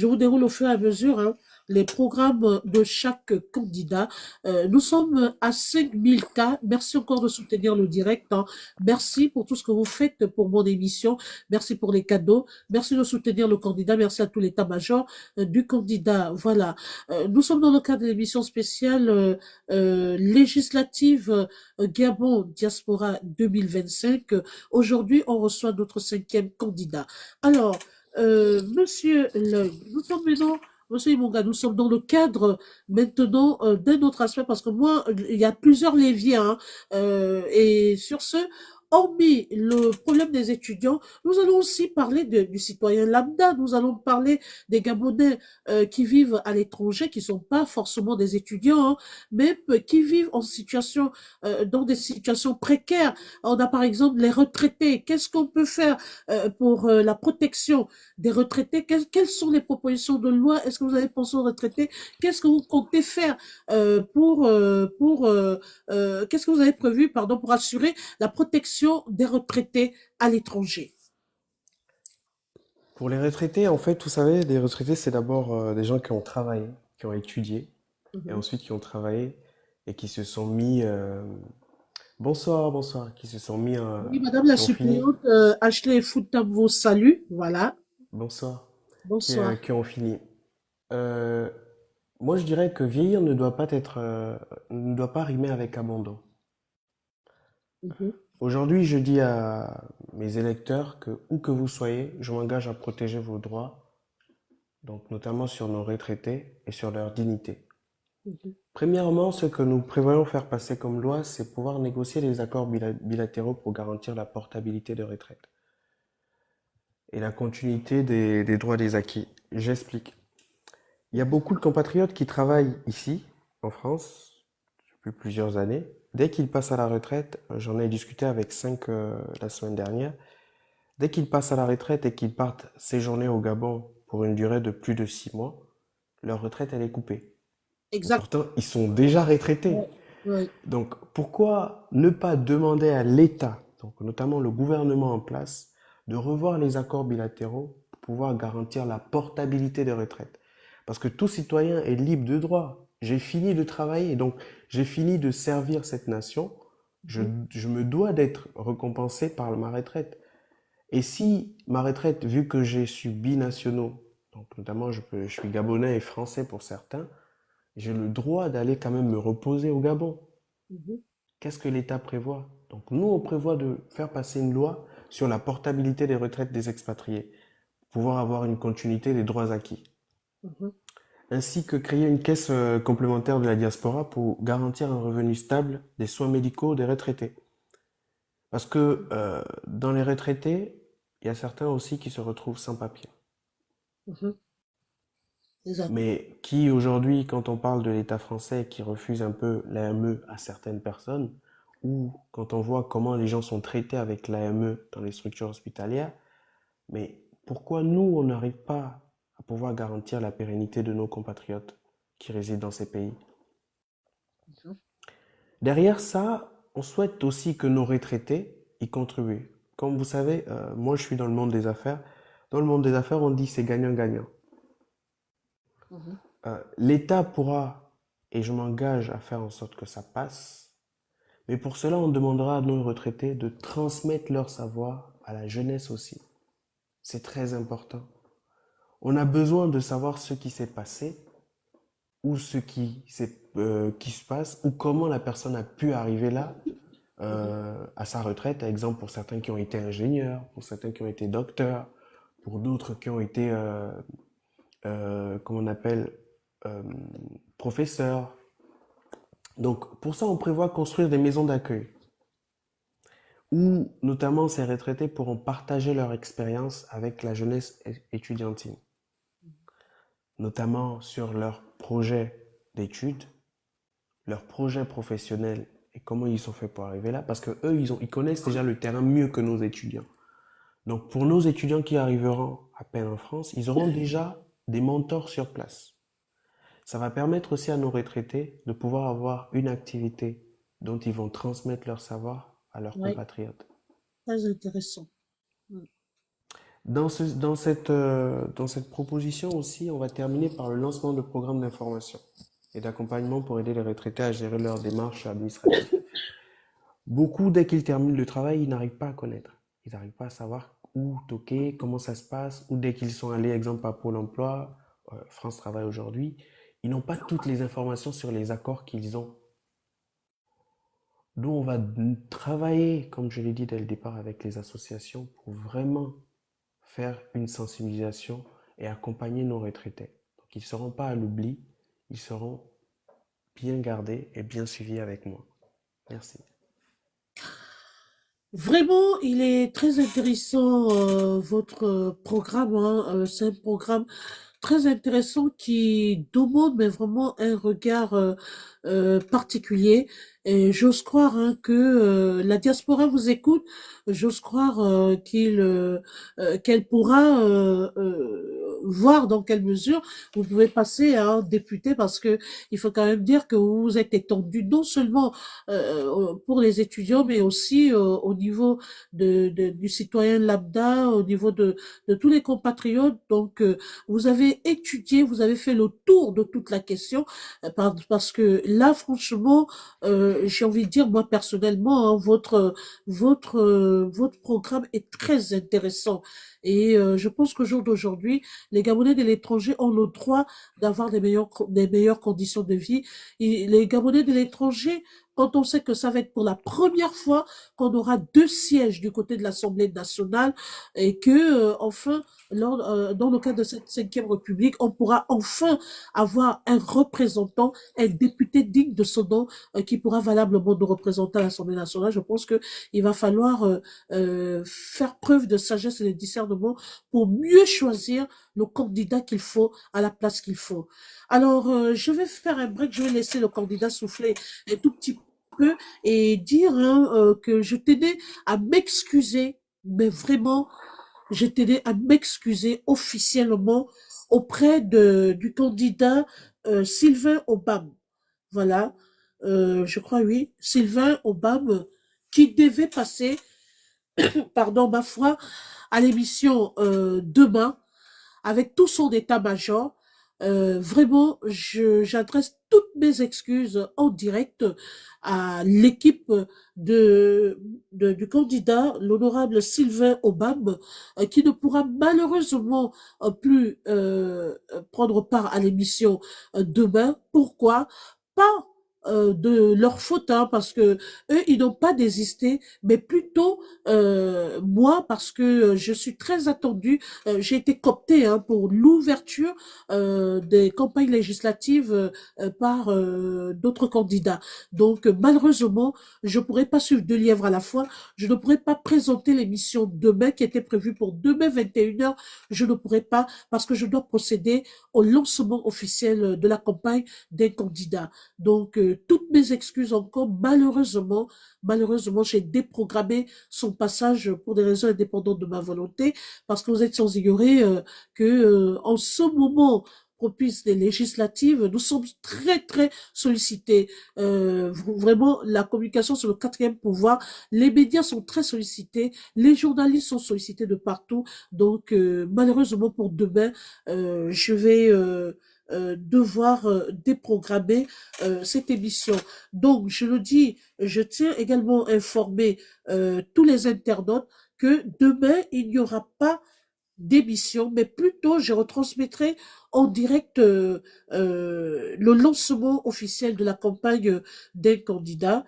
vous déroule au fur et à mesure, hein, les programmes de chaque candidat. Nous sommes à 5000 cas. Merci encore de soutenir le direct, hein. Merci pour tout ce que vous faites pour mon émission. Merci pour les cadeaux. Merci de soutenir le candidat. Merci à tout l'état-major du candidat. Voilà. Nous sommes dans le cadre de l'émission spéciale législative Gabon Diaspora 2025. Aujourd'hui, on reçoit notre 5e candidat. Alors, Monsieur L'Oeil, nous sommes maintenant, Monsieur Imonga, nous sommes dans le cadre maintenant d'un autre aspect parce que moi, il y a plusieurs leviers, hein, et sur ce, hormis le problème des étudiants, nous allons aussi parler du citoyen lambda, nous allons parler des Gabonais qui vivent à l'étranger, qui sont pas forcément des étudiants, hein, mais qui vivent en situation, dans des situations précaires. On a par exemple les retraités. Qu'est-ce qu'on peut faire pour la protection des retraités? Quelles sont les propositions de loi? Est-ce que vous avez pensé aux retraités? Qu'est-ce que vous comptez faire qu'est-ce que vous avez prévu, pardon, pour assurer la protection des retraités à l'étranger? Pour les retraités, en fait, vous savez, les retraités, c'est d'abord des gens qui ont travaillé, qui ont étudié, et Mhm. ensuite qui ont travaillé et qui se sont mis... Bonsoir, bonsoir, qui se sont mis... Oui, Madame la qui ont fini... suppléante Ashley Foutam vous salue. Voilà. Bonsoir, Bonsoir. qui ont fini. Euh, Moi, je dirais que vieillir ne doit pas être, ne doit pas rimer avec abandon. Mhm. Aujourd'hui, je dis à mes électeurs que, où que vous soyez, je m'engage à protéger vos droits, donc notamment sur nos retraités et sur leur dignité. Mhm. Premièrement, ce que nous prévoyons faire passer comme loi, c'est pouvoir négocier des accords bilatéraux pour garantir la portabilité de retraite et la continuité des droits des acquis. J'explique. Il y a beaucoup de compatriotes qui travaillent ici, en France, depuis plusieurs années. Dès qu'ils passent à la retraite, j'en ai discuté avec 5 la semaine dernière, dès qu'ils passent à la retraite et qu'ils partent séjourner au Gabon pour une durée de plus de 6 mois, leur retraite, elle est coupée. Et Exact. pourtant, ils sont déjà retraités. Ouais. Ouais. Donc, pourquoi ne pas demander à l'État, donc notamment le gouvernement en place, de revoir les accords bilatéraux pour pouvoir garantir la portabilité des retraites? Parce que tout citoyen est libre de droit. J'ai fini de travailler, donc j'ai fini de servir cette nation. Je, Mhm. je me dois d'être récompensé par ma retraite. Et si ma retraite, vu que j'ai suis binationaux, donc notamment je suis gabonais et français pour certains, j'ai le droit d'aller quand même me reposer au Gabon. Mhm. Qu'est-ce que l'État prévoit? Donc nous, on prévoit de faire passer une loi sur la portabilité des retraites des expatriés, pour pouvoir avoir une continuité des droits acquis, Mhm. ainsi que créer une caisse complémentaire de la diaspora pour garantir un revenu stable des soins médicaux des retraités. Parce que dans les retraités, il y a certains aussi qui se retrouvent sans papier. Mhm. Exact. Mais qui aujourd'hui, quand on parle de l'État français qui refuse un peu l'AME à certaines personnes, ou quand on voit comment les gens sont traités avec l'AME dans les structures hospitalières, mais pourquoi nous, on n'arrive pas à pouvoir garantir la pérennité de nos compatriotes qui résident dans ces pays? Mhm. Derrière ça, on souhaite aussi que nos retraités y contribuent. Comme vous savez, moi je suis dans le monde des affaires. Dans le monde des affaires, on dit c'est gagnant-gagnant. Mhm. L'État pourra, et je m'engage à faire en sorte que ça passe, mais pour cela, on demandera à nos retraités de transmettre leur savoir à la jeunesse aussi. C'est très important. On a besoin de savoir ce qui s'est passé ou qui se passe ou comment la personne a pu arriver là Mhm. à sa retraite. Par exemple, pour certains qui ont été ingénieurs, pour certains qui ont été docteurs, pour d'autres qui ont été, comment on appelle, euh, professeurs. Donc, pour ça, on prévoit construire des maisons d'accueil où notamment ces retraités pourront partager leur expérience avec la jeunesse étudiantine, notamment sur leurs projets d'études, leurs projets professionnels et comment ils sont faits pour arriver là, parce que eux, ils connaissent déjà le terrain mieux que nos étudiants. Donc, pour nos étudiants qui arriveront à peine en France, ils auront déjà des mentors sur place. Ça va permettre aussi à nos retraités de pouvoir avoir une activité dont ils vont transmettre leur savoir à leurs Oui, compatriotes. très intéressant. Mm. Dans cette proposition aussi, on va terminer par le lancement de programmes d'information et d'accompagnement pour aider les retraités à gérer leurs démarches administratives. Beaucoup, dès qu'ils terminent le travail, ils n'arrivent pas à connaître. Ils n'arrivent pas à savoir où toquer, comment ça se passe, ou dès qu'ils sont allés, exemple, à Pôle emploi, France Travail aujourd'hui, ils n'ont pas toutes les informations sur les accords qu'ils ont. Nous, on va travailler, comme je l'ai dit dès le départ, avec les associations pour vraiment faire une sensibilisation et accompagner nos retraités. Donc, ils ne seront pas à l'oubli, ils seront bien gardés et bien suivis avec moi. Merci. Vraiment, il est très intéressant votre programme, hein. C'est un programme très intéressant qui demande mais vraiment un regard particulier. Et j'ose croire hein, que la diaspora vous écoute. J'ose croire qu'elle pourra voir dans quelle mesure vous pouvez passer à un député parce que il faut quand même dire que vous êtes étendu non seulement pour les étudiants mais aussi au niveau du citoyen lambda, au niveau de tous les compatriotes. Donc vous avez étudié, vous avez fait le tour de toute la question, parce que là, franchement, j'ai envie de dire, moi personnellement, hein, votre programme est très intéressant. Et je pense qu'au jour d'aujourd'hui, les Gabonais de l'étranger ont le droit d'avoir des meilleures conditions de vie. Et les Gabonais de l'étranger, quand on sait que ça va être pour la première fois qu'on aura 2 sièges du côté de l'Assemblée nationale et que, enfin, dans le cadre de cette cinquième République, on pourra enfin avoir un représentant, un député digne de ce nom, qui pourra valablement nous représenter à l'Assemblée nationale. Je pense que il va falloir faire preuve de sagesse et de discernement pour mieux choisir le candidat qu'il faut à la place qu'il faut. Alors, je vais faire un break, je vais laisser le candidat souffler un tout petit peu et dire hein, que je tenais à m'excuser, mais vraiment je tenais à m'excuser officiellement auprès du candidat Sylvain Obam. Voilà, je crois oui, Sylvain Obam, qui devait passer, pardon, ma foi, à l'émission demain avec tout son état-major. Vraiment, j'adresse toutes mes excuses en direct à l'équipe du candidat, l'honorable Sylvain Obam, qui ne pourra malheureusement plus prendre part à l'émission demain. Pourquoi? Pas de leur faute, hein, parce que eux, ils n'ont pas désisté, mais plutôt moi, parce que je suis très attendue, j'ai été cooptée hein, pour l'ouverture des campagnes législatives par d'autres candidats. Donc, malheureusement, je ne pourrais pas suivre 2 lièvres à la fois. Je ne pourrais pas présenter l'émission demain qui était prévue pour demain 21h. Je ne pourrais pas parce que je dois procéder au lancement officiel de la campagne des candidats. Donc, toutes mes excuses encore. Malheureusement, j'ai déprogrammé son passage pour des raisons indépendantes de ma volonté parce que vous êtes sans ignorer que en ce moment propice des législatives, nous sommes très très sollicités. Vraiment, la communication sur le quatrième pouvoir, les médias sont très sollicités, les journalistes sont sollicités de partout. Donc, malheureusement pour demain, je vais devoir déprogrammer cette émission. Donc, je le dis, je tiens également à informer tous les internautes que demain, il n'y aura pas d'émission, mais plutôt je retransmettrai en direct le lancement officiel de la campagne d'un candidat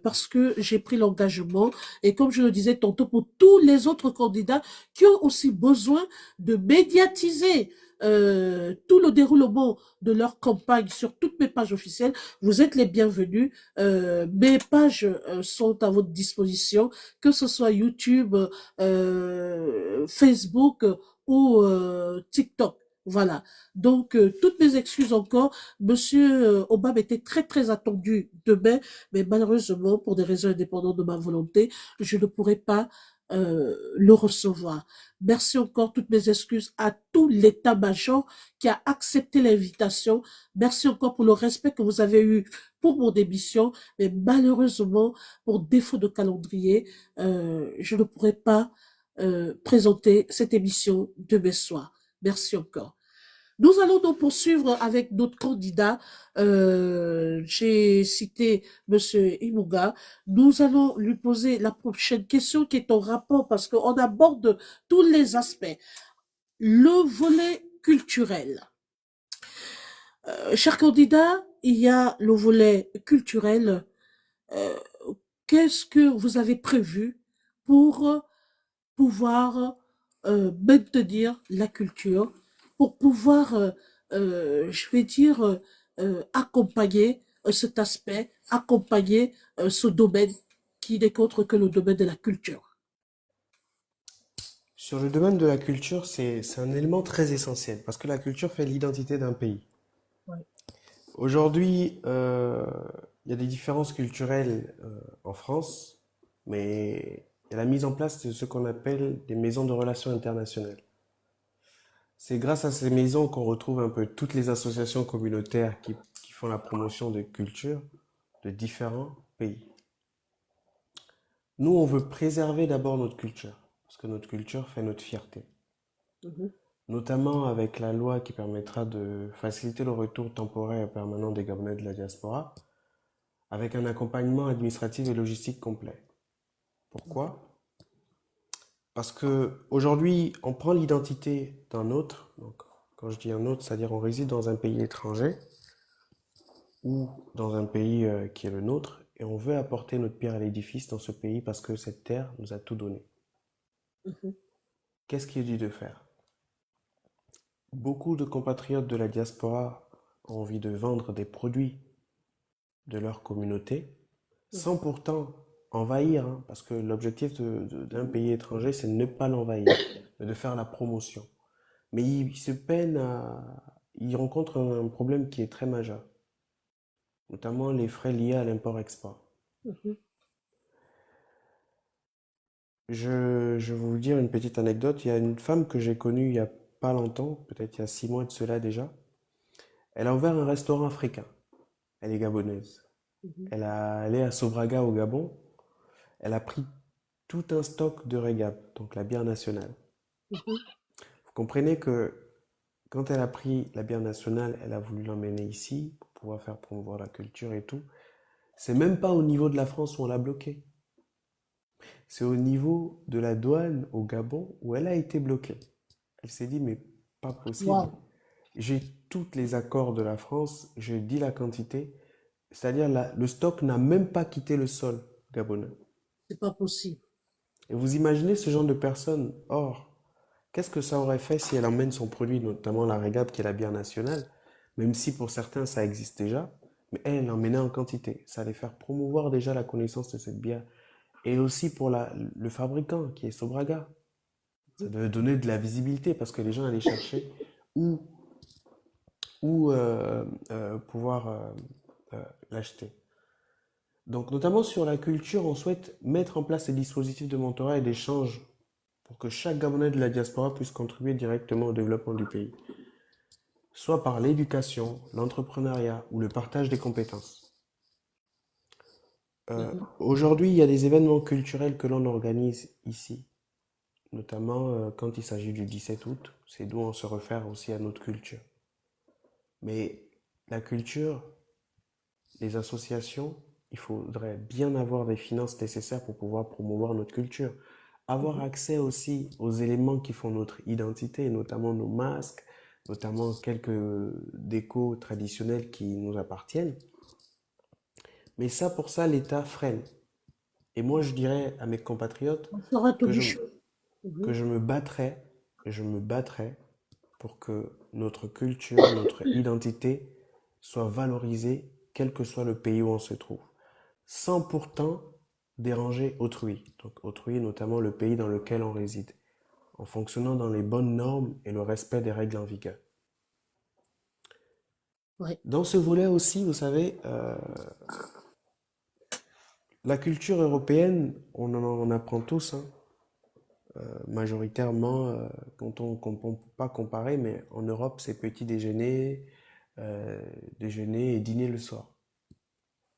parce que j'ai pris l'engagement et comme je le disais tantôt pour tous les autres candidats qui ont aussi besoin de médiatiser tout le déroulement de leur campagne sur toutes mes pages officielles, vous êtes les bienvenus. Mes pages sont à votre disposition, que ce soit YouTube, Facebook ou TikTok. Voilà. Donc, toutes mes excuses encore. Monsieur Obama était très, très attendu demain, mais malheureusement, pour des raisons indépendantes de ma volonté, je ne pourrai pas le recevoir. Merci encore, toutes mes excuses à tout l'état-major qui a accepté l'invitation. Merci encore pour le respect que vous avez eu pour mon démission, mais malheureusement, pour défaut de calendrier, je ne pourrai pas présenter cette émission demain soir. Merci encore. Nous allons donc poursuivre avec notre candidat. J'ai cité Monsieur Imuga. Nous allons lui poser la prochaine question qui est en rapport parce qu'on aborde tous les aspects. Le volet culturel. Cher candidat, il y a le volet culturel. Euh, Qu'est-ce que vous avez prévu pour pouvoir maintenir la culture, pour pouvoir, je vais dire, accompagner cet aspect, accompagner ce domaine qui n'est qu'autre que le domaine de la culture. Sur le domaine de la culture, c'est un élément très essentiel parce que la culture fait l'identité d'un pays. Ouais. Aujourd'hui, il y a des différences culturelles en France, mais il y a la mise en place de ce qu'on appelle des maisons de relations internationales. C'est grâce à ces maisons qu'on retrouve un peu toutes les associations communautaires qui font la promotion de culture de différents pays. Nous, on veut préserver d'abord notre culture, parce que notre culture fait notre fierté. Mhm. Notamment avec la loi qui permettra de faciliter le retour temporaire et permanent des Gabonais de la diaspora, avec un accompagnement administratif et logistique complet. Pourquoi? Parce que aujourd'hui, on prend l'identité d'un autre. Donc, quand je dis un autre, c'est-à-dire on réside dans un pays étranger ou dans un pays qui est le nôtre, et on veut apporter notre pierre à l'édifice dans ce pays parce que cette terre nous a tout donné. Mhm. Qu'est-ce qui est dû de faire? Beaucoup de compatriotes de la diaspora ont envie de vendre des produits de leur communauté, sans pourtant envahir, hein, parce que l'objectif d'un pays étranger, c'est de ne pas l'envahir, mais de faire la promotion. Mais ils se peinent ils rencontrent un problème qui est très majeur, notamment les frais liés à l'import-export. Mhm. Je vais vous dire une petite anecdote. Il y a une femme que j'ai connue il y a pas longtemps, peut-être il y a 6 mois de cela déjà. Elle a ouvert un restaurant africain. Elle est gabonaise. Mhm. Elle est à Sobraga au Gabon. Elle a pris tout un stock de régab, donc la bière nationale. Mhm. Vous comprenez que quand elle a pris la bière nationale, elle a voulu l'emmener ici pour pouvoir faire promouvoir la culture et tout. C'est même pas au niveau de la France où on l'a bloqué. C'est au niveau de la douane au Gabon où elle a été bloquée. Elle s'est dit, mais pas possible. Wow. J'ai tous les accords de la France, je dis la quantité, c'est-à-dire le stock n'a même pas quitté le sol gabonais. C'est pas possible. Et vous imaginez ce genre de personne. Or, qu'est-ce que ça aurait fait si elle emmène son produit, notamment la régab qui est la bière nationale, même si pour certains ça existe déjà, mais elle l'emmenait en quantité. Ça allait faire promouvoir déjà la connaissance de cette bière. Et aussi pour le fabricant qui est Sobraga. Ça devait donner de la visibilité parce que les gens allaient chercher où, où pouvoir l'acheter. Donc, notamment sur la culture, on souhaite mettre en place des dispositifs de mentorat et d'échange pour que chaque Gabonais de la diaspora puisse contribuer directement au développement du pays, soit par l'éducation, l'entrepreneuriat ou le partage des compétences. Mhm. Aujourd'hui, il y a des événements culturels que l'on organise ici, notamment quand il s'agit du 17 août, c'est d'où on se réfère aussi à notre culture. Mais la culture, les associations, il faudrait bien avoir les finances nécessaires pour pouvoir promouvoir notre culture. avoir accès aussi aux éléments qui font notre identité, notamment nos masques, notamment quelques décos traditionnels qui nous appartiennent. Mais ça, pour ça, l'État freine. Et moi, je dirais à mes compatriotes On sera que obligé. que Mhm. je me battrai, je me battrai pour que notre culture, notre identité soit valorisée, quel que soit le pays où on se trouve, sans pourtant déranger autrui. Donc autrui, notamment le pays dans lequel on réside, en fonctionnant dans les bonnes normes et le respect des règles en vigueur. Ouais. Dans ce volet aussi, vous savez, la culture européenne, on apprend tous, hein, majoritairement, quand on peut pas comparer, mais en Europe, c'est petit déjeuner, euh, déjeuner et dîner le soir.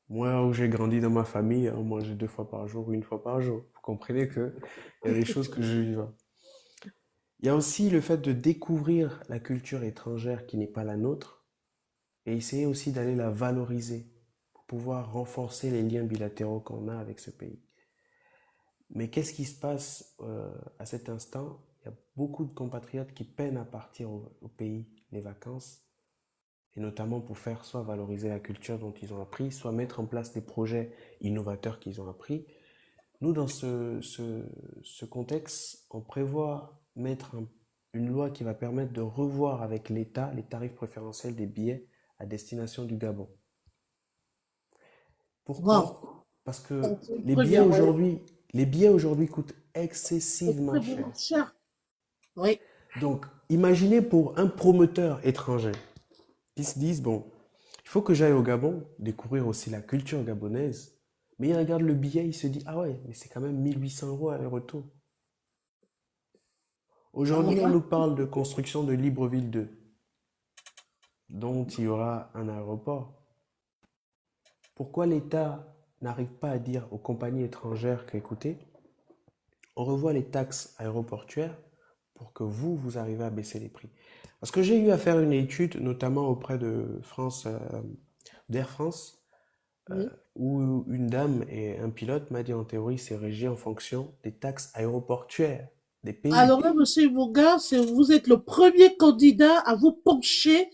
Moi, où j'ai grandi dans ma famille, on mangeait 2 fois par jour ou 1 fois par jour. Vous comprenez que il y a des choses que je vis. Il y a aussi le fait de découvrir la culture étrangère qui n'est pas la nôtre et essayer aussi d'aller la valoriser pour pouvoir renforcer les liens bilatéraux qu'on a avec ce pays. Mais qu'est-ce qui se passe à cet instant? Il y a beaucoup de compatriotes qui peinent à partir au pays les vacances, et notamment pour faire soit valoriser la culture dont ils ont appris, soit mettre en place des projets innovateurs qu'ils ont appris. Nous, dans ce contexte, on prévoit mettre une loi qui va permettre de revoir avec l'État les tarifs préférentiels des billets à destination du Gabon. Pourquoi? Wow. Parce que Donc, c'est une première, ouais. les billets aujourd'hui coûtent C'est excessivement cher. vraiment cher. Oui. Donc, imaginez pour un promoteur étranger qui se dise, bon, il faut que j'aille au Gabon, découvrir aussi la culture gabonaise. Mais il regarde le billet, il se dit, ah ouais, mais c'est quand même 1 800 € aller-retour. Ah Aujourd'hui, on ouais. nous parle de construction de Libreville 2, dont il y aura un aéroport. Pourquoi l'État n'arrive pas à dire aux compagnies étrangères qu'écoutez, on revoit les taxes aéroportuaires pour que vous arrivez à baisser les prix. Parce que j'ai eu à faire une étude, notamment auprès de d'Air France, Oui. où une dame et un pilote m'a dit en théorie, c'est régi en fonction des taxes aéroportuaires des pays. Alors là, monsieur Iboga, vous êtes le premier candidat à vous pencher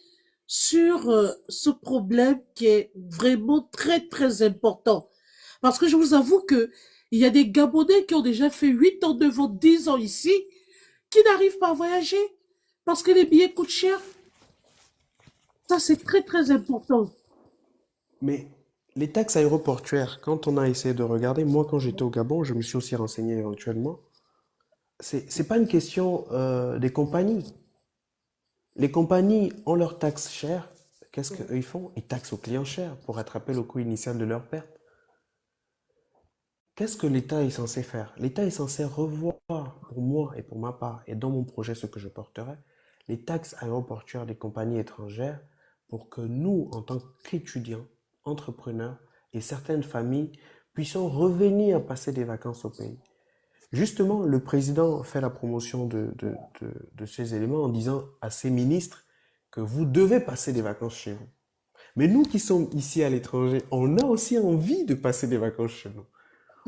sur ce problème qui est vraiment très, très important. Parce que je vous avoue que il y a des Gabonais qui ont déjà fait 8 ans, 9 ans, 10 ans ici, qui n'arrivent pas à voyager parce que les billets coûtent cher. Ça, c'est très, très important. Mais les taxes aéroportuaires, quand on a essayé de regarder, moi quand j'étais au Gabon, je me suis aussi renseigné éventuellement, c'est pas une question des compagnies. Les compagnies ont leurs taxes chères. Qu'est-ce qu'eux ils font? Ils taxent aux clients chers pour rattraper le coût initial de leur perte. Qu'est-ce que l'État est censé faire? L'État est censé revoir, pour moi et pour ma part, et dans mon projet ce que je porterai, les taxes aéroportuaires des compagnies étrangères pour que nous, en tant qu'étudiants, entrepreneurs et certaines familles, puissions revenir passer des vacances au pays. Justement, le président fait la promotion de ces éléments en disant à ses ministres que vous devez passer des vacances chez vous. Mais nous qui sommes ici à l'étranger, on a aussi envie de passer des vacances chez nous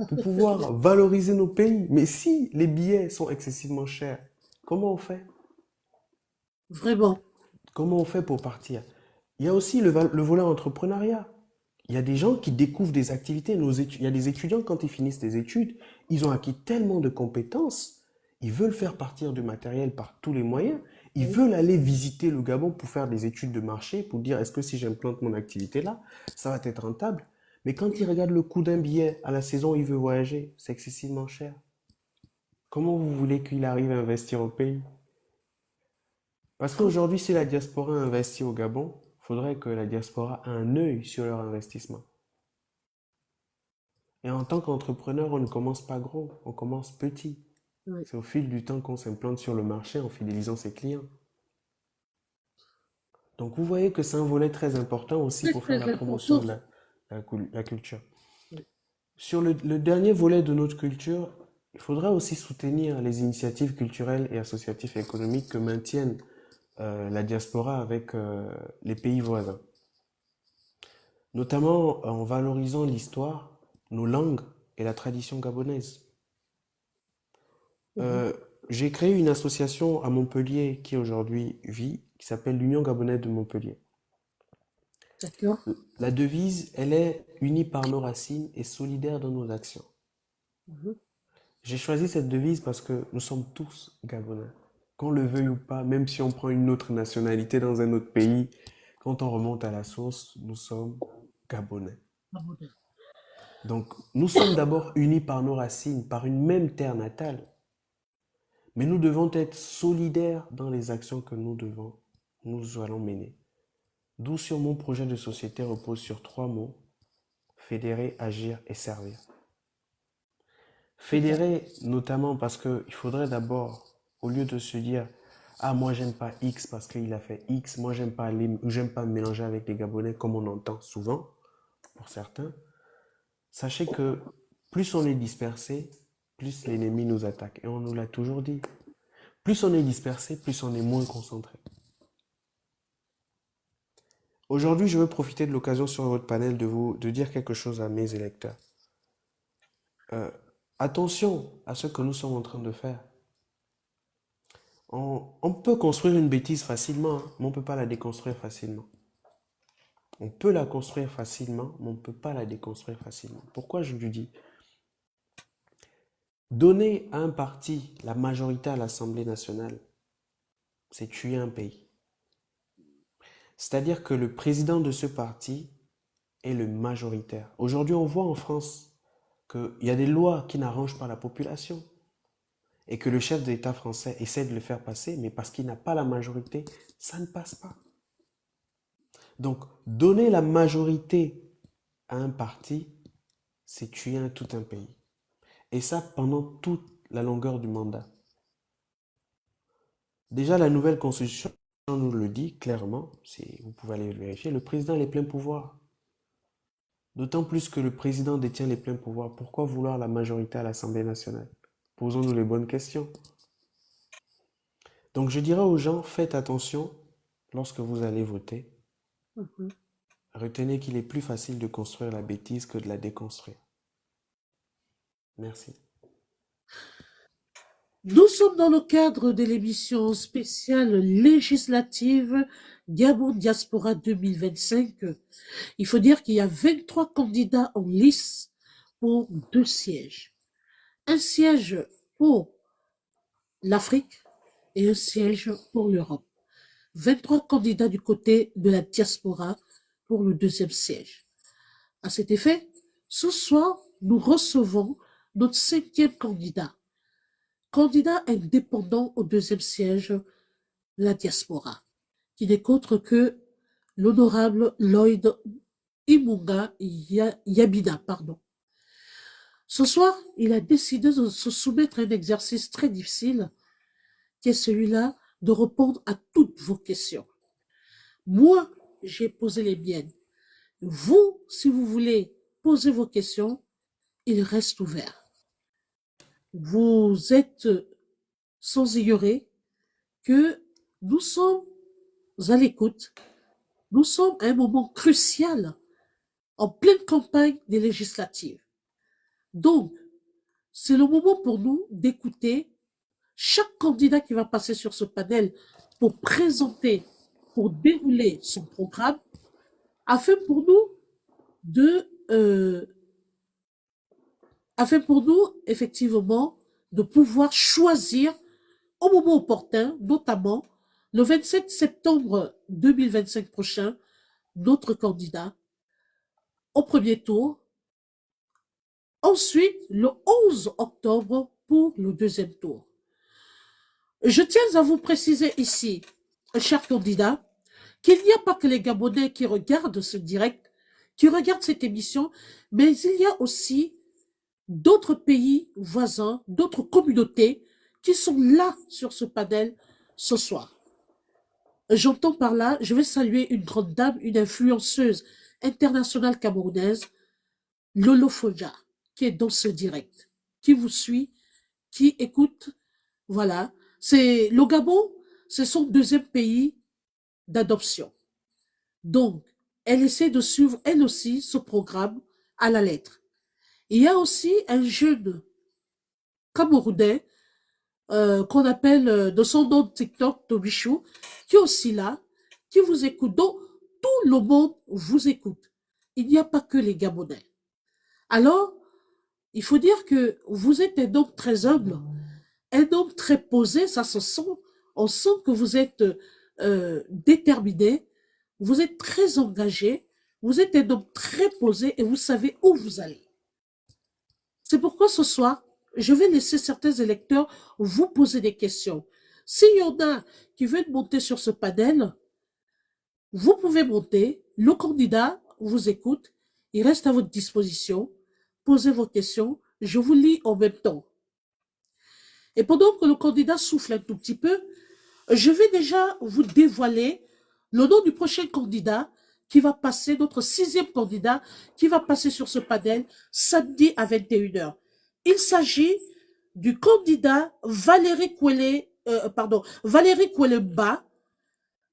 pour pouvoir valoriser nos pays. Mais si les billets sont excessivement chers, comment on fait? Vraiment. Comment on fait pour partir? Il y a aussi le volet entrepreneuriat. Il y a des gens qui découvrent des activités. Il y a des étudiants, quand ils finissent des études, ils ont acquis tellement de compétences, ils veulent faire partir du matériel par tous les moyens, ils Oui. veulent aller visiter le Gabon pour faire des études de marché, pour dire est-ce que si j'implante mon activité là, ça va être rentable. Mais quand ils regardent le coût d'un billet à la saison où il veut voyager, c'est excessivement cher. Comment vous voulez qu'il arrive à investir au pays? Parce qu'aujourd'hui, si la diaspora investit au Gabon, il faudrait que la diaspora ait un œil sur leur investissement. Et en tant qu'entrepreneur, on ne commence pas gros, on commence petit. Oui. C'est au fil du temps qu'on s'implante sur le marché en fidélisant ses clients. Donc vous voyez que c'est un volet très important aussi Très, pour faire très la promotion important. de la culture. Oui. Sur le dernier volet de notre culture, il faudra aussi soutenir les initiatives culturelles et associatives et économiques que maintiennent la diaspora avec les pays voisins. Notamment en valorisant l'histoire, nos langues et la tradition gabonaise. Mhm. Euh, j'ai créé une association à Montpellier qui aujourd'hui vit, qui s'appelle l'Union gabonaise de Montpellier. D'accord. La devise, elle est unie par nos racines et solidaire dans nos actions. Mhm. J'ai choisi cette devise parce que nous sommes tous Gabonais. Qu'on le veuille ou pas, même si on prend une autre nationalité dans un autre pays, quand on remonte à la source, nous sommes Gabonais. Ah, bon. Donc, nous sommes d'abord unis par nos racines, par une même terre natale, mais nous devons être solidaires dans les actions que nous allons mener. D'où sur mon projet de société repose sur trois mots: fédérer, agir et servir. Super. Fédérer, notamment parce qu'il faudrait d'abord, au lieu de se dire, ah, moi j'aime pas X parce qu'il a fait X, moi j'aime pas me mélanger avec les Gabonais comme on entend souvent, pour certains, sachez que plus on est dispersé, plus l'ennemi nous attaque. Et on nous l'a toujours dit. Plus on est dispersé, plus on est moins concentré. Aujourd'hui, je veux profiter de l'occasion sur votre panel de dire quelque chose à mes électeurs. Euh, Attention à ce que nous sommes en train de faire. On peut construire une bêtise facilement, hein, mais on ne peut pas la déconstruire facilement. On peut la construire facilement, mais on ne peut pas la déconstruire facilement. Pourquoi je lui dis? Donner à un parti la majorité à l'Assemblée nationale, c'est tuer un pays. C'est-à-dire que le président de ce parti est le majoritaire. Aujourd'hui, on voit en France qu'il y a des lois qui n'arrangent pas la population et que le chef de l'État français essaie de le faire passer, mais parce qu'il n'a pas la majorité, ça ne passe pas. Donc, donner la majorité à un parti, c'est tuer tout un pays. Et ça pendant toute la longueur du mandat. Déjà, la nouvelle constitution nous le dit clairement, vous pouvez aller le vérifier, le président a les pleins pouvoirs. D'autant plus que le président détient les pleins pouvoirs. Pourquoi vouloir la majorité à l'Assemblée nationale? Posons-nous les bonnes questions. Donc je dirais aux gens, faites attention lorsque vous allez voter. Mhm. Retenez qu'il est plus facile de construire la bêtise que de la déconstruire. Merci. Nous sommes dans le cadre de l'émission spéciale législative Gabon Diaspora 2025. Il faut dire qu'il y a 23 candidats en lice pour 2 sièges. Un siège pour l'Afrique et un siège pour l'Europe. 23 candidats du côté de la diaspora pour le deuxième siège. À cet effet, ce soir, nous recevons notre 5e candidat indépendant au deuxième siège de la diaspora, qui n'est qu'autre que l'honorable Lloyd Imunga Yabida, pardon. Ce soir, il a décidé de se soumettre à un exercice très difficile, qui est celui-là de répondre à toutes vos questions. Moi, j'ai posé les miennes. Vous, si vous voulez poser vos questions, il reste ouvert. Vous êtes sans ignorer que nous sommes à l'écoute. Nous sommes à un moment crucial en pleine campagne des législatives. Donc, c'est le moment pour nous d'écouter chaque candidat qui va passer sur ce panel pour présenter, pour dérouler son programme, afin pour nous de, effectivement, de pouvoir choisir au moment opportun, notamment le 27 septembre 2025 prochain, notre candidat au premier tour. Ensuite, le 11 octobre pour le deuxième tour. Je tiens à vous préciser ici, chers candidats, qu'il n'y a pas que les Gabonais qui regardent ce direct, qui regardent cette émission, mais il y a aussi d'autres pays voisins, d'autres communautés qui sont là sur ce panel ce soir. J'entends par là, je vais saluer une grande dame, une influenceuse internationale camerounaise, Lolo Foja, qui est dans ce direct, qui vous suit, qui écoute. Voilà. C'est le Gabon, c'est son deuxième pays d'adoption. Donc, elle essaie de suivre, elle aussi, ce programme à la lettre. Il y a aussi un jeune Camerounais, qu'on appelle de son nom de TikTok, Tobichou, qui est aussi là, qui vous écoute. Donc, tout le monde vous écoute. Il n'y a pas que les Gabonais. Alors, il faut dire que vous êtes un homme très humble, un homme très posé, ça se sent. On sent que vous êtes déterminé, vous êtes très engagé, vous êtes un homme très posé et vous savez où vous allez. C'est pourquoi ce soir, je vais laisser certains électeurs vous poser des questions. S'il y en a qui veulent monter sur ce panel, vous pouvez monter. Le candidat vous écoute. Il reste à votre disposition. Posez vos questions. Je vous lis en même temps. Et pendant que le candidat souffle un tout petit peu, je vais déjà vous dévoiler le nom du prochain candidat qui va passer, notre sixième candidat qui va passer sur ce panel samedi à 21h. Il s'agit du candidat Valérie Koueleba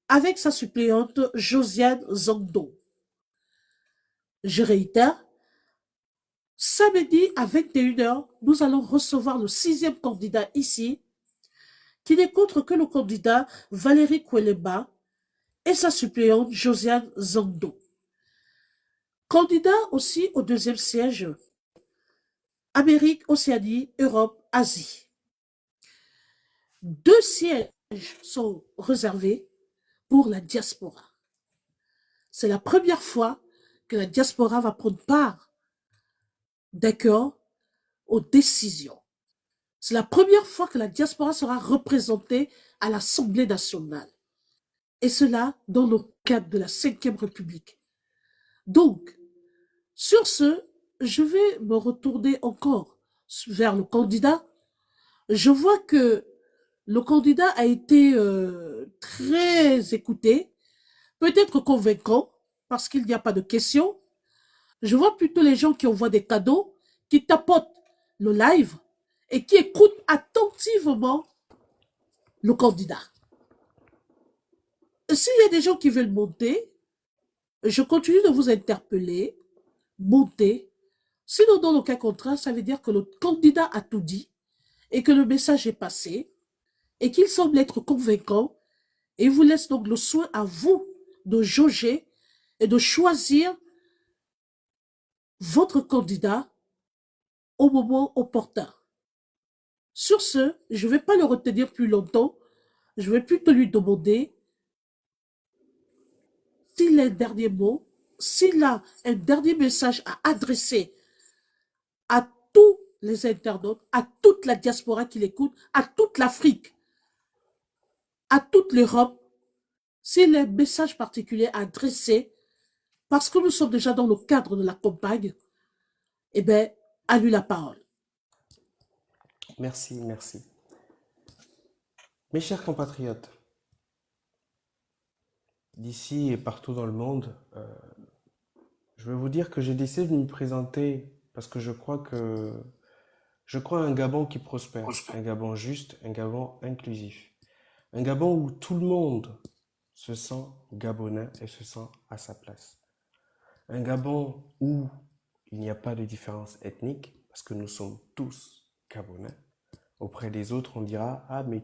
avec sa suppléante Josiane Zangdo. Je réitère, samedi à 21h, nous allons recevoir le sixième candidat ici, qui n'est qu'autre que le candidat Valérie Koueleba et sa suppléante Josiane Zangdo. Candidat aussi au deuxième siège, Amérique, Océanie, Europe, Asie. 2 sièges sont réservés pour la diaspora. C'est la première fois que la diaspora va prendre part, d'accord, aux décisions. C'est la première fois que la diaspora sera représentée à l'Assemblée nationale. Et cela dans le cadre de la Cinquième République. Donc, sur ce, je vais me retourner encore vers le candidat. Je vois que le candidat a été très écouté, peut-être convaincant, parce qu'il n'y a pas de questions. Je vois plutôt les gens qui envoient des cadeaux, qui tapotent le live et qui écoutent attentivement le candidat. S'il y a des gens qui veulent monter, je continue de vous interpeller, monter. Sinon, dans le cas contraire, ça veut dire que le candidat a tout dit et que le message est passé et qu'il semble être convaincant et il vous laisse donc le soin à vous de jauger et de choisir votre candidat au moment opportun. Sur ce, je ne vais pas le retenir plus longtemps. Je vais plutôt lui demander s'il a un dernier mot, s'il a un dernier message à adresser à tous les internautes, à toute la diaspora qui l'écoute, à toute l'Afrique, à toute l'Europe, s'il a un message particulier à adresser, parce que nous sommes déjà dans le cadre de la campagne, eh bien, à lui la parole. Merci, merci. Mes chers compatriotes, d'ici et partout dans le monde, je vais vous dire que j'ai décidé de me présenter parce que je crois à un Gabon qui prospère, un Gabon juste, un Gabon inclusif, un Gabon où tout le monde se sent gabonais et se sent à sa place. Un Gabon où il n'y a pas de différence ethnique parce que nous sommes tous gabonais. Auprès des autres, on dira, ah, mais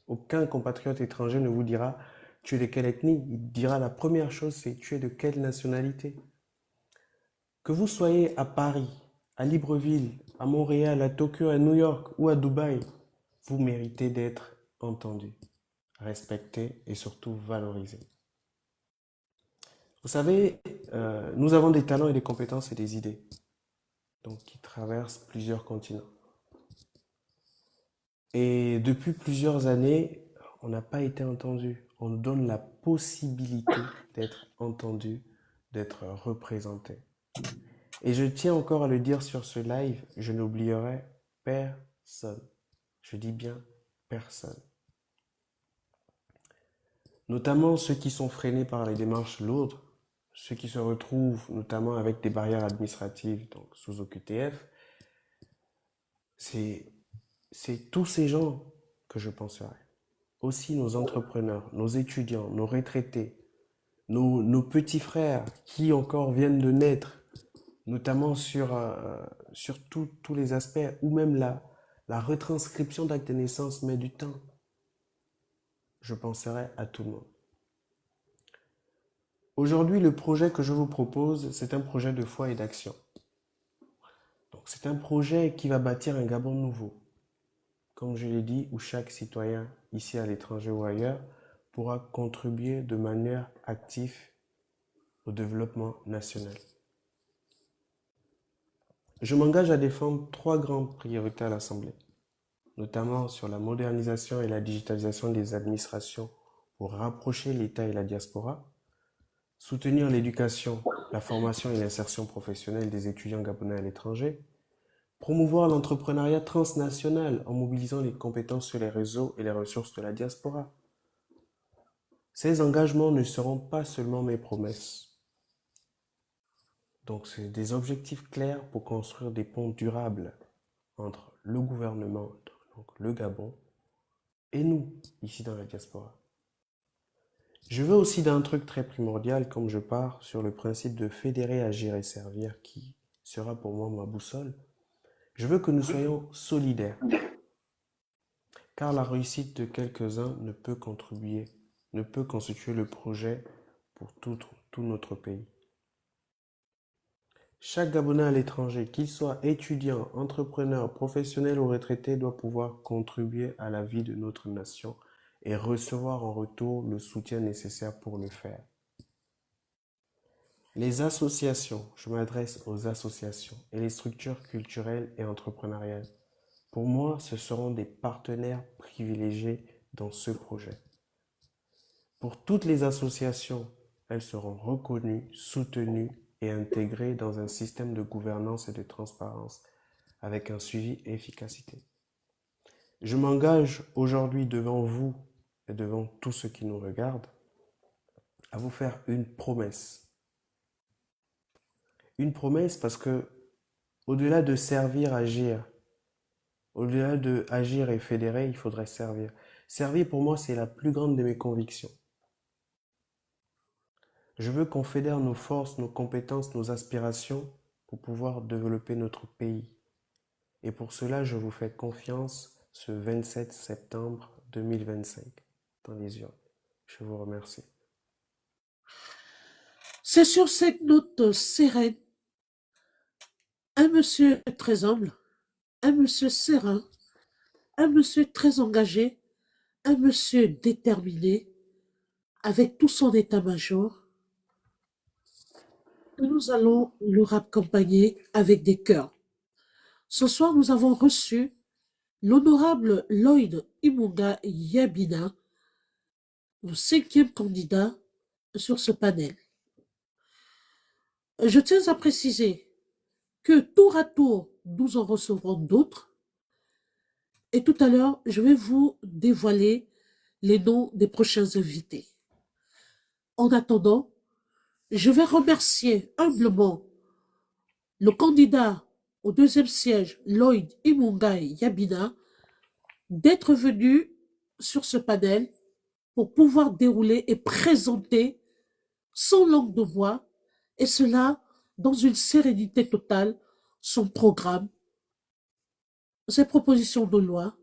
aucun compatriote étranger ne vous dira, tu es de quelle ethnie? Il dira la première chose, c'est tu es de quelle nationalité? Que vous soyez à Paris, à Libreville, à Montréal, à Tokyo, à New York ou à Dubaï, vous méritez d'être entendu, respecté et surtout valorisé. Vous savez, nous avons des talents et des compétences et des idées, donc qui traversent plusieurs continents. Et depuis plusieurs années, on n'a pas été entendu. On nous donne la possibilité d'être entendu, d'être représenté. Et je tiens encore à le dire sur ce live, je n'oublierai personne. Je dis bien personne. Notamment ceux qui sont freinés par les démarches lourdes, ceux qui se retrouvent notamment avec des barrières administratives, donc sous OQTF. C'est tous ces gens que je penserai. Aussi nos entrepreneurs, nos étudiants, nos retraités, nos petits frères qui encore viennent de naître, notamment sur tous les aspects, ou même La retranscription d'acte de naissance met du temps. Je penserai à tout le monde. Aujourd'hui, le projet que je vous propose, c'est un projet de foi et d'action. Donc, c'est un projet qui va bâtir un Gabon nouveau, comme je l'ai dit, où chaque citoyen, ici à l'étranger ou ailleurs, pourra contribuer de manière active au développement national. Je m'engage à défendre 3 grandes priorités à l'Assemblée, notamment sur la modernisation et la digitalisation des administrations pour rapprocher l'État et la diaspora, soutenir l'éducation, la formation et l'insertion professionnelle des étudiants gabonais à l'étranger, promouvoir l'entrepreneuriat transnational en mobilisant les compétences sur les réseaux et les ressources de la diaspora. Ces engagements ne seront pas seulement mes promesses. Donc, c'est des objectifs clairs pour construire des ponts durables entre le gouvernement, donc le Gabon, et nous, ici dans la diaspora. Je veux aussi d'un truc très primordial, comme je pars sur le principe de fédérer, agir et servir, qui sera pour moi ma boussole. Je veux que nous soyons solidaires, car la réussite de quelques-uns ne peut constituer le projet pour tout notre pays. Chaque Gabonais à l'étranger, qu'il soit étudiant, entrepreneur, professionnel ou retraité, doit pouvoir contribuer à la vie de notre nation et recevoir en retour le soutien nécessaire pour le faire. Les associations, je m'adresse aux associations et les structures culturelles et entrepreneuriales. Pour moi, ce seront des partenaires privilégiés dans ce projet. Pour toutes les associations, elles seront reconnues, soutenues et intégrées dans un système de gouvernance et de transparence avec un suivi et efficacité. Je m'engage aujourd'hui devant vous et devant tous ceux qui nous regardent à vous faire une promesse. Une promesse parce que au-delà de servir, agir, au-delà de agir et fédérer, il faudrait servir. Servir pour moi, c'est la plus grande de mes convictions. Je veux qu'on fédère nos forces, nos compétences, nos aspirations pour pouvoir développer notre pays. Et pour cela, je vous fais confiance ce 27 septembre 2025 dans les urnes. Je vous remercie. C'est sur cette note sereine, un monsieur très humble, un monsieur serein, un monsieur très engagé, un monsieur déterminé, avec tout son état-major, que nous allons le raccompagner avec des cœurs. Ce soir, nous avons reçu l'honorable Lloyd Imunga Yabina, le 5e candidat sur ce panel. Je tiens à préciser que tour à tour, nous en recevrons d'autres. Et tout à l'heure, je vais vous dévoiler les noms des prochains invités. En attendant, je vais remercier humblement le candidat au 2e siège, Lloyd Imunga Yabina, d'être venu sur ce panel pour pouvoir dérouler et présenter sans langue de bois, et cela dans une sérénité totale, son programme, ses propositions de loi.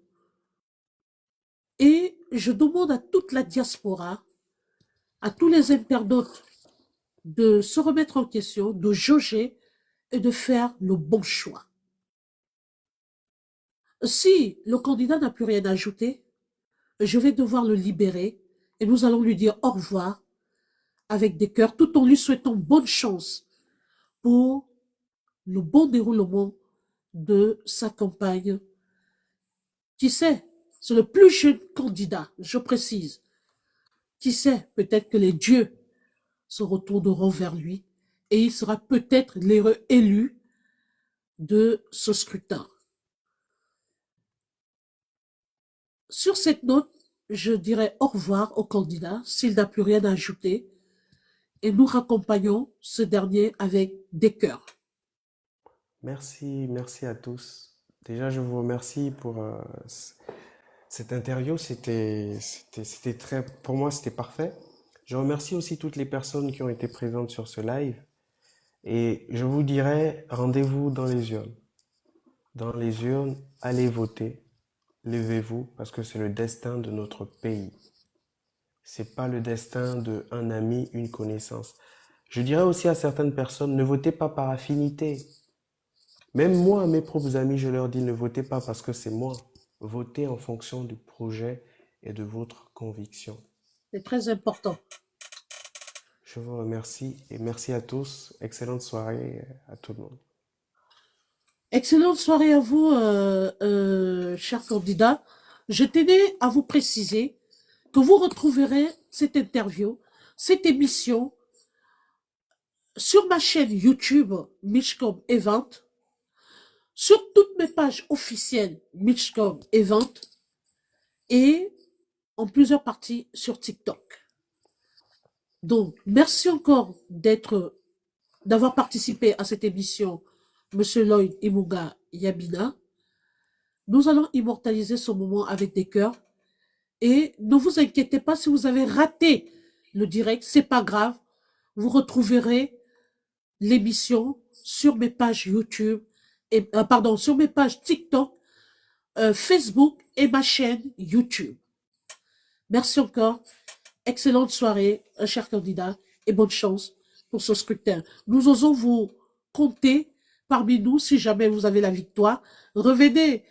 Et je demande à toute la diaspora, à tous les internautes, de se remettre en question, de jauger et de faire le bon choix. Si le candidat n'a plus rien à ajouter, je vais devoir le libérer et nous allons lui dire au revoir avec des cœurs, tout en lui souhaitant bonne chance pour le bon déroulement de sa campagne. Qui sait, c'est le plus jeune candidat, je précise. Qui sait, peut-être que les dieux se retourneront vers lui et il sera peut-être l'heureux élu de ce scrutin. Sur cette note, je dirai au revoir au candidat s'il n'a plus rien à ajouter et nous raccompagnons ce dernier avec des cœurs. Merci à tous. Déjà, je vous remercie pour cette interview. C'était très, pour moi, c'était parfait. Je remercie aussi toutes les personnes qui ont été présentes sur ce live. Et je vous dirai, rendez-vous dans les urnes. Dans les urnes, allez voter. levez-vous parce que c'est le destin de notre pays. C'est pas le destin de un ami, une connaissance. Je dirais aussi à certaines personnes, ne votez pas par affinité. Même moi, à mes propres amis, je leur dis, ne votez pas parce que c'est moi. Votez en fonction du projet et de votre conviction. C'est très important. Je vous remercie et merci à tous. Excellente soirée à tout le monde. Excellente soirée à vous, chers candidats. Je tenais à vous préciser que vous retrouverez cette interview, cette émission sur ma chaîne YouTube Mitchcom Event, sur toutes mes pages officielles Mitchcom Event et en plusieurs parties sur TikTok. Donc, merci encore d'avoir participé à cette émission, Monsieur Lloyd Imuga Yabina. Nous allons immortaliser ce moment avec des cœurs. Et ne vous inquiétez pas si vous avez raté le direct, c'est pas grave. Vous retrouverez l'émission sur mes pages YouTube, sur mes pages TikTok, Facebook et ma chaîne YouTube. Merci encore. Excellente soirée, chers candidats, et bonne chance pour ce scrutin. Nous osons vous compter parmi nous si jamais vous avez la victoire. Revenez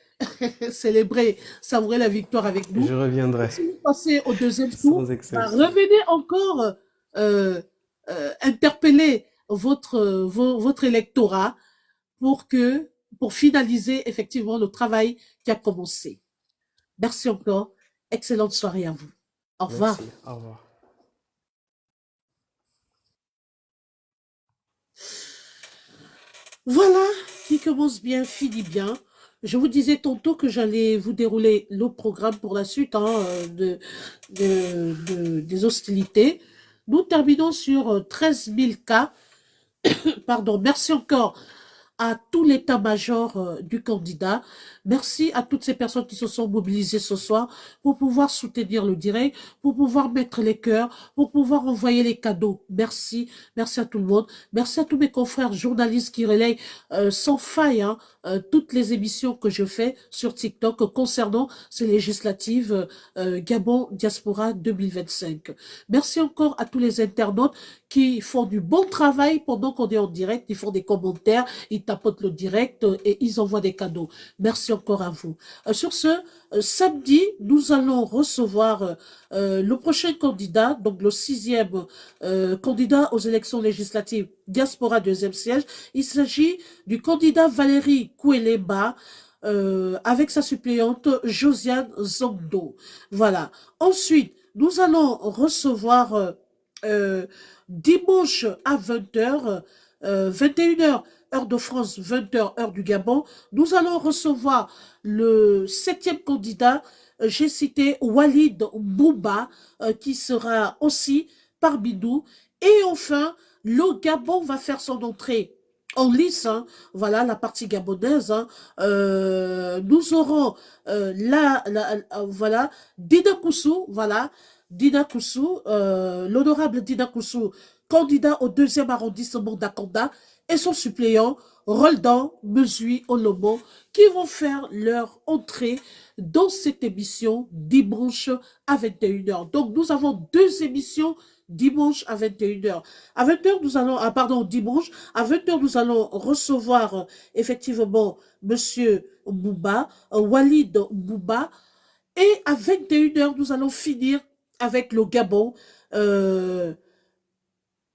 célébrer, savourer la victoire avec nous. Je reviendrai. Si vous passez au deuxième tour, Sans exception. revenez encore interpeller votre électorat pour finaliser effectivement le travail qui a commencé. Merci encore. Excellente soirée à vous. Au revoir. Merci. Au revoir. Voilà, qui commence bien, finit bien. Je vous disais tantôt que j'allais vous dérouler le programme pour la suite des hostilités. Nous terminons sur 13 000 cas. Pardon, merci encore à tout l'état-major du candidat. Merci à toutes ces personnes qui se sont mobilisées ce soir pour pouvoir soutenir le direct, pour pouvoir mettre les cœurs, pour pouvoir envoyer les cadeaux. Merci, merci à tout le monde. Merci à tous mes confrères journalistes qui relayent sans faille toutes les émissions que je fais sur TikTok concernant ces législatives Gabon Diaspora 2025. Merci encore à tous les internautes qui font du bon travail pendant qu'on est en direct, ils font des commentaires, ils tapotent le direct et ils envoient des cadeaux. Merci encore à vous. Sur ce, samedi, nous allons recevoir le prochain candidat, donc le 6e candidat aux élections législatives Diaspora 2e siège. Il s'agit du candidat Valérie Koueleba, avec sa suppléante Josiane Zongdo. Voilà. Ensuite, nous allons recevoir dimanche à 20h, 21h, heure de France, 20h, heure du Gabon, nous allons recevoir le 7e candidat, j'ai cité Walid Bouba, qui sera aussi parmi nous. Et enfin, le Gabon va faire son entrée en lice, voilà la partie gabonaise. Nous aurons voilà Dina Koussou, voilà Dina Koussou, l'honorable Dina Koussou, candidat au 2e arrondissement d'Akonda, et son suppléant Roldan Mesui Olomo, qui vont faire leur entrée dans cette émission dimanche à 21h. Donc nous avons 2 émissions dimanche à 21h. À 20h, nous allons, dimanche, à 20h, nous allons recevoir effectivement Monsieur Mbouba, Walid Mbouba, et à 21h, nous allons finir avec le Gabon.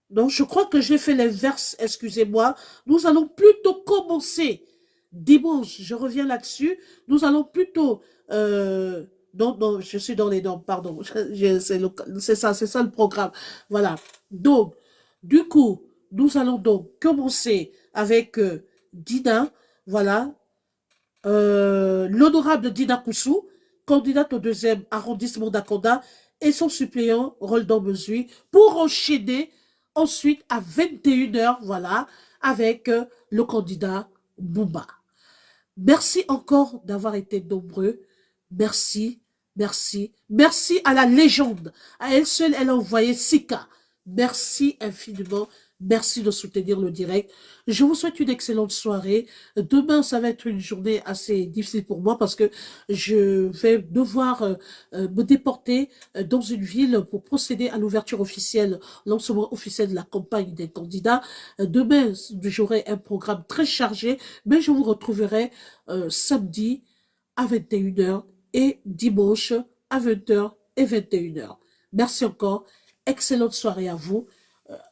Donc, je crois que j'ai fait l'inverse, excusez-moi. Nous allons plutôt commencer dimanche, je reviens là-dessus. Nous allons plutôt... non, je suis dans les normes, pardon. C'est ça le programme. Voilà. Donc, du coup, nous allons donc commencer avec Dina, voilà, l'honorable Dina Koussou, candidate au 2e arrondissement d'Akonda, et son suppléant Roldan Mesui, pour enchaîner ensuite à 21h, voilà, avec le candidat Bouba. Merci encore d'avoir été nombreux. Merci, merci, merci à la légende. À elle seule, elle a envoyé 6 cas. Merci infiniment. Merci de soutenir le direct. Je vous souhaite une excellente soirée. Demain, ça va être une journée assez difficile pour moi parce que je vais devoir me déporter dans une ville pour procéder à l'ouverture officielle, lancement officiel de la campagne des candidats. Demain, j'aurai un programme très chargé, mais je vous retrouverai samedi à 21 h et dimanche à 20 h et 21 h. Merci encore. Excellente soirée à vous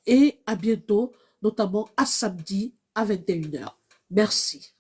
et à bientôt, notamment à samedi à 21 h. Merci.